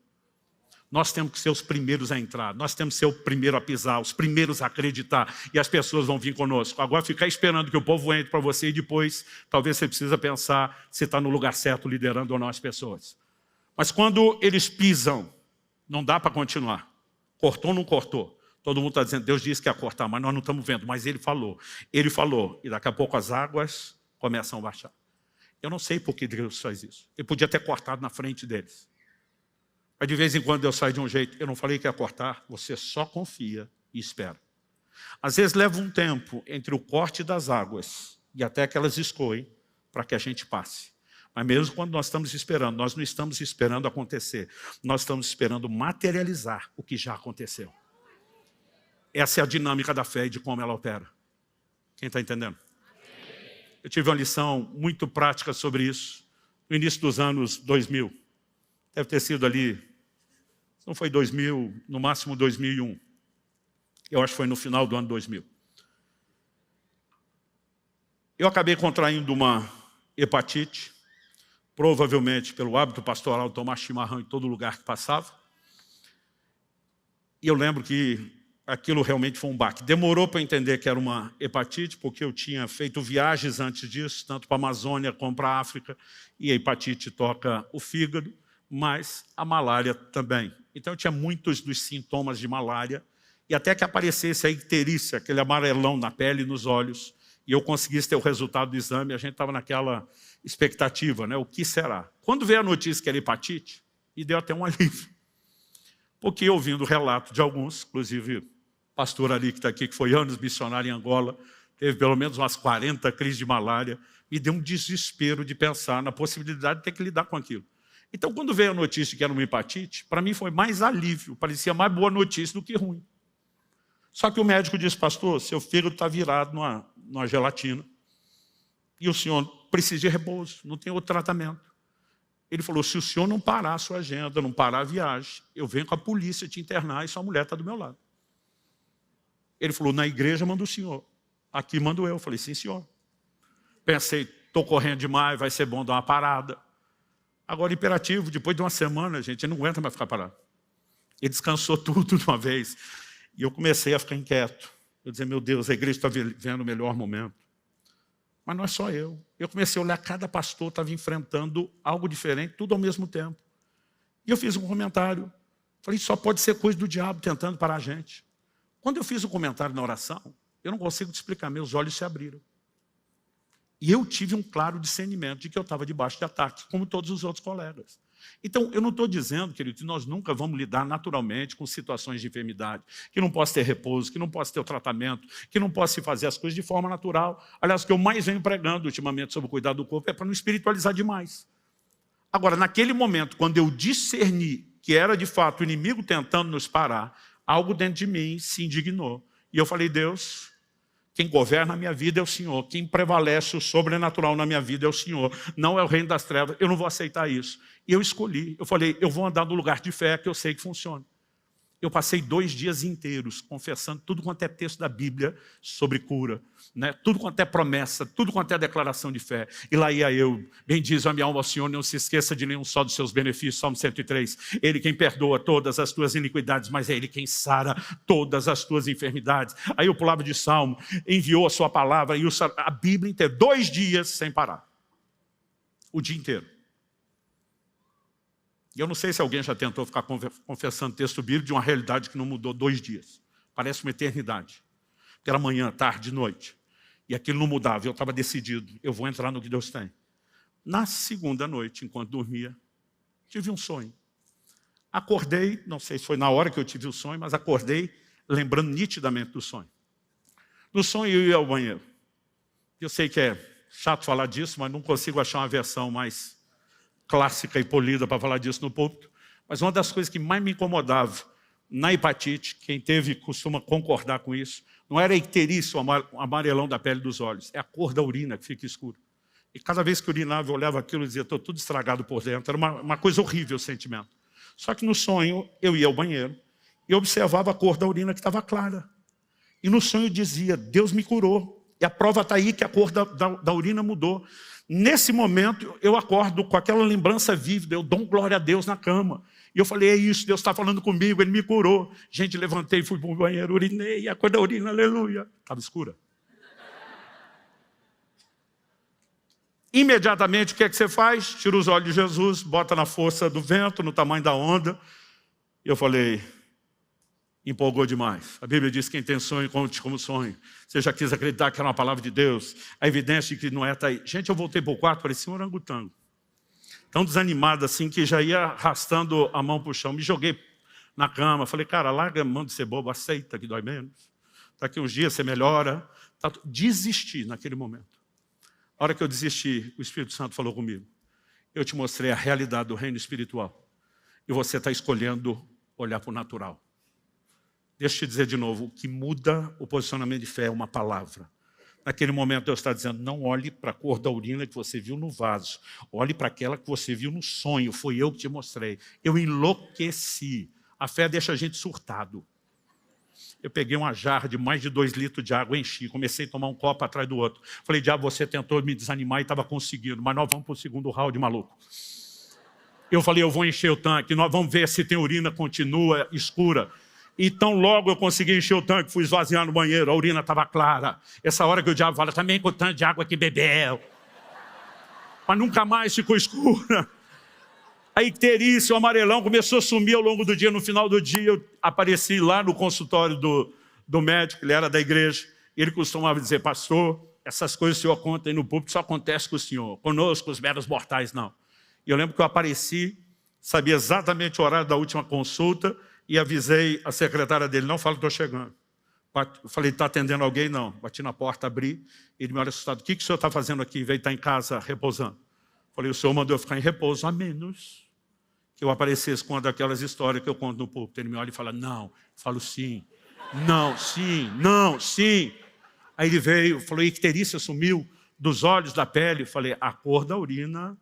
Nós temos que ser os primeiros a entrar. Nós temos que ser o primeiro a pisar, os primeiros a acreditar. E as pessoas vão vir conosco. Agora, ficar esperando que o povo entre para você e depois, talvez você precisa pensar se está no lugar certo, liderando ou não as pessoas. Mas quando eles pisam, não dá para continuar. Cortou ou não cortou? Todo mundo está dizendo: Deus disse que ia cortar, mas nós não estamos vendo. Mas Ele falou. Ele falou. E daqui a pouco as águas começam a baixar. Eu não sei por que Deus faz isso. Ele podia ter cortado na frente deles. Mas de vez em quando Deus sai de um jeito. Eu não falei que ia cortar, você só confia e espera. Às vezes leva um tempo entre o corte das águas e até que elas escoem para que a gente passe. Mas mesmo quando nós estamos esperando, nós não estamos esperando acontecer. Nós estamos esperando materializar o que já aconteceu. Essa é a dinâmica da fé e de como ela opera. Quem está entendendo? Eu tive uma lição muito prática sobre isso no início dos anos 2000. Deve ter sido ali, não foi 2000, no máximo 2001. Eu acho que foi no final do ano 2000. Eu acabei contraindo uma hepatite, provavelmente pelo hábito pastoral de tomar chimarrão em todo lugar que passava. E eu lembro que aquilo realmente foi um baque. Demorou para entender que era uma hepatite, porque eu tinha feito viagens antes disso, tanto para a Amazônia como para a África, e a hepatite toca o fígado, mas a malária também. Então eu tinha muitos dos sintomas de malária, e até que aparecesse a icterícia, aquele amarelão na pele e nos olhos, e eu conseguisse ter o resultado do exame, a gente estava naquela expectativa, né? O que será? Quando veio a notícia que era hepatite, me deu até um alívio. Porque ouvindo o relato de alguns, inclusive o pastor ali que está aqui, que foi anos missionário em Angola, teve pelo menos umas 40 crises de malária, me deu um desespero de pensar na possibilidade de ter que lidar com aquilo. Então, quando veio a notícia que era uma hepatite, para mim foi mais alívio, parecia mais boa notícia do que ruim. Só que o médico disse: pastor, seu fígado está virado numa gelatina e o senhor precisa de repouso, não tem outro tratamento. Ele falou: se o senhor não parar a sua agenda, não parar a viagem, eu venho com a polícia te internar e sua mulher está do meu lado. Ele falou: na igreja manda o senhor, aqui mando eu. Eu falei: sim, senhor. Pensei, estou correndo demais, vai ser bom dar uma parada. Agora, imperativo, depois de uma semana, gente, não aguenta mais ficar parado. Ele descansou tudo de uma vez. E eu comecei a ficar inquieto. Eu dizia: meu Deus, a igreja está vivendo o melhor momento. Mas não é só eu. Eu comecei a olhar, cada pastor estava enfrentando algo diferente, tudo ao mesmo tempo. E eu fiz um comentário. Falei, só pode ser coisa do diabo tentando parar a gente. Quando eu fiz o comentário na oração, eu não consigo te explicar, meus olhos se abriram. E eu tive um claro discernimento de que eu estava debaixo de ataque, como todos os outros colegas. Então, eu não estou dizendo, querido, que nós nunca vamos lidar naturalmente com situações de enfermidade, que não possa ter repouso, que não possa ter o tratamento, que não possa se fazer as coisas de forma natural. Aliás, o que eu mais venho pregando ultimamente sobre o cuidado do corpo é para não espiritualizar demais. Agora, naquele momento, quando eu discerni que era de fato o inimigo tentando nos parar, algo dentro de mim se indignou. E eu falei, Deus, quem governa a minha vida é o Senhor. Quem prevalece o sobrenatural na minha vida é o Senhor. Não é o reino das trevas. Eu não vou aceitar isso. E eu escolhi. Eu falei, eu vou andar no lugar de fé que eu sei que funciona. Eu passei 2 dias inteiros confessando tudo quanto é texto da Bíblia sobre cura, né? Tudo quanto é promessa, tudo quanto é declaração de fé. E lá ia eu, bendiz a minha alma ao Senhor, não se esqueça de nenhum só dos seus benefícios, Salmo 103. Ele quem perdoa todas as tuas iniquidades, mas é Ele quem sara todas as tuas enfermidades. Aí eu pulava de salmo, enviou a sua palavra, e a Bíblia inteira, 2 dias sem parar. O dia inteiro. E eu não sei se alguém já tentou ficar confessando texto bíblico de uma realidade que não mudou 2 dias. Parece uma eternidade. Porque era manhã, tarde, noite. E aquilo não mudava. Eu estava decidido. Eu vou entrar no que Deus tem. Na segunda noite, enquanto dormia, tive um sonho. Acordei, não sei se foi na hora que eu tive o sonho, mas acordei lembrando nitidamente do sonho. No sonho eu ia ao banheiro. Eu sei que é chato falar disso, mas não consigo achar uma versão mais clássica e polida para falar disso no púlpito, mas uma das coisas que mais me incomodava na hepatite, quem teve costuma concordar com isso, não era a icterícia, o amarelão da pele dos olhos, é a cor da urina que fica escura. E cada vez que eu urinava, eu olhava aquilo e dizia, estou tudo estragado por dentro. Era uma coisa horrível o sentimento. Só que no sonho, eu ia ao banheiro e observava a cor da urina que estava clara. E no sonho eu dizia, Deus me curou. E a prova está aí que a cor da urina mudou. Nesse momento, eu acordo com aquela lembrança vívida, eu dou glória a Deus na cama. E eu falei, é isso, Deus está falando comigo, Ele me curou. Gente, levantei, fui para o banheiro, urinei, e a cor da urina, aleluia. Estava escura. Imediatamente, o que é que você faz? Tira os olhos de Jesus, bota na força do vento, no tamanho da onda. E eu falei, empolgou demais. A Bíblia diz que quem tem sonho, conte como sonho. Você já quis acreditar que era uma palavra de Deus. A evidência de que não é, está aí. Gente, eu voltei para o quarto, parecia um orangotango. Tão desanimado assim, que já ia arrastando a mão para o chão. Me joguei na cama. Falei, cara, larga a mão de ser bobo, aceita que dói menos. Daqui uns dias você melhora. Desisti naquele momento. A hora que eu desisti, o Espírito Santo falou comigo. Eu te mostrei a realidade do reino espiritual. E você está escolhendo olhar para o natural. Deixa eu te dizer de novo, o que muda o posicionamento de fé é uma palavra. Naquele momento Deus está dizendo, não olhe para a cor da urina que você viu no vaso. Olhe para aquela que você viu no sonho. Foi eu que te mostrei. Eu enlouqueci. A fé deixa a gente surtado. Eu peguei uma jarra de mais de 2 litros de água, enchi. Comecei a tomar um copo atrás do outro. Falei, diabo, você tentou me desanimar e estava conseguindo. Mas nós vamos para o segundo round, maluco. Eu falei, eu vou encher o tanque. Nós vamos ver se tem urina, continua escura. Então, logo eu consegui encher o tanque, fui esvaziar no banheiro, a urina estava clara. Essa hora que o diabo fala, também com o tanque de água que bebeu. Mas nunca mais ficou escura. A icterícia, o amarelão, começou a sumir ao longo do dia. No final do dia, eu apareci lá no consultório do médico, ele era da igreja. Ele costumava dizer, pastor, essas coisas que o senhor conta aí no púlpito só acontece com o senhor. Conosco, os meros mortais, não. E eu lembro que eu apareci, sabia exatamente o horário da última consulta, e avisei a secretária dele, não fala que estou chegando. Eu falei, está atendendo alguém? Não. Bati na porta, abri, ele me olha assustado. O que o senhor está fazendo aqui? Veio estar em casa repousando. Falei, o senhor mandou eu ficar em repouso, a menos que eu aparecesse com uma daquelas histórias que eu conto no púlpito. Ele me olha e fala, não. Eu falo, sim. Não, sim, não, sim. Aí ele veio, falou, icterícia sumiu dos olhos, da pele. Eu falei, a cor da urina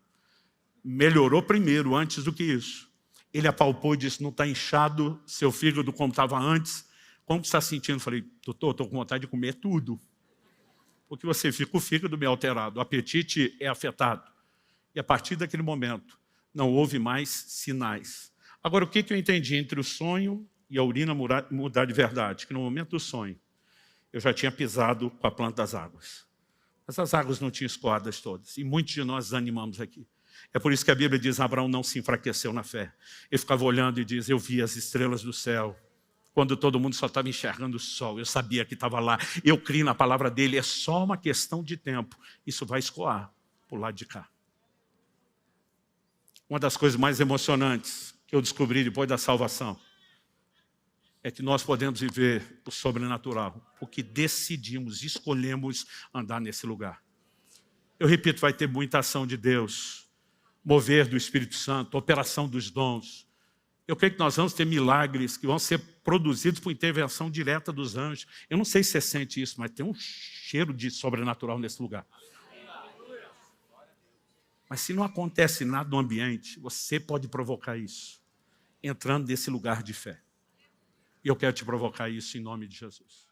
melhorou primeiro, antes do que isso. Ele apalpou e disse, não está inchado seu fígado como estava antes? Como você está sentindo? Eu falei, doutor, estou com vontade de comer tudo. Porque você fica o fígado meio alterado, o apetite é afetado. E a partir daquele momento, não houve mais sinais. Agora, o que eu entendi entre o sonho e a urina mudar de verdade? Que no momento do sonho, eu já tinha pisado com a planta das águas. Mas as águas não tinham escoadas todas, e muitos de nós desanimamos aqui. É por isso que a Bíblia diz, Abraão não se enfraqueceu na fé. Ele ficava olhando e diz, eu vi as estrelas do céu, quando todo mundo só estava enxergando o sol, eu sabia que estava lá, eu criei na palavra dele, é só uma questão de tempo, isso vai escoar para o lado de cá. Uma das coisas mais emocionantes que eu descobri depois da salvação é que nós podemos viver o sobrenatural, porque decidimos, escolhemos andar nesse lugar. Eu repito, vai ter muita ação de Deus, mover do Espírito Santo, operação dos dons. Eu creio que nós vamos ter milagres que vão ser produzidos por intervenção direta dos anjos. Eu não sei se você sente isso, mas tem um cheiro de sobrenatural nesse lugar. Mas se não acontece nada no ambiente, você pode provocar isso, entrando nesse lugar de fé. E eu quero te provocar isso em nome de Jesus.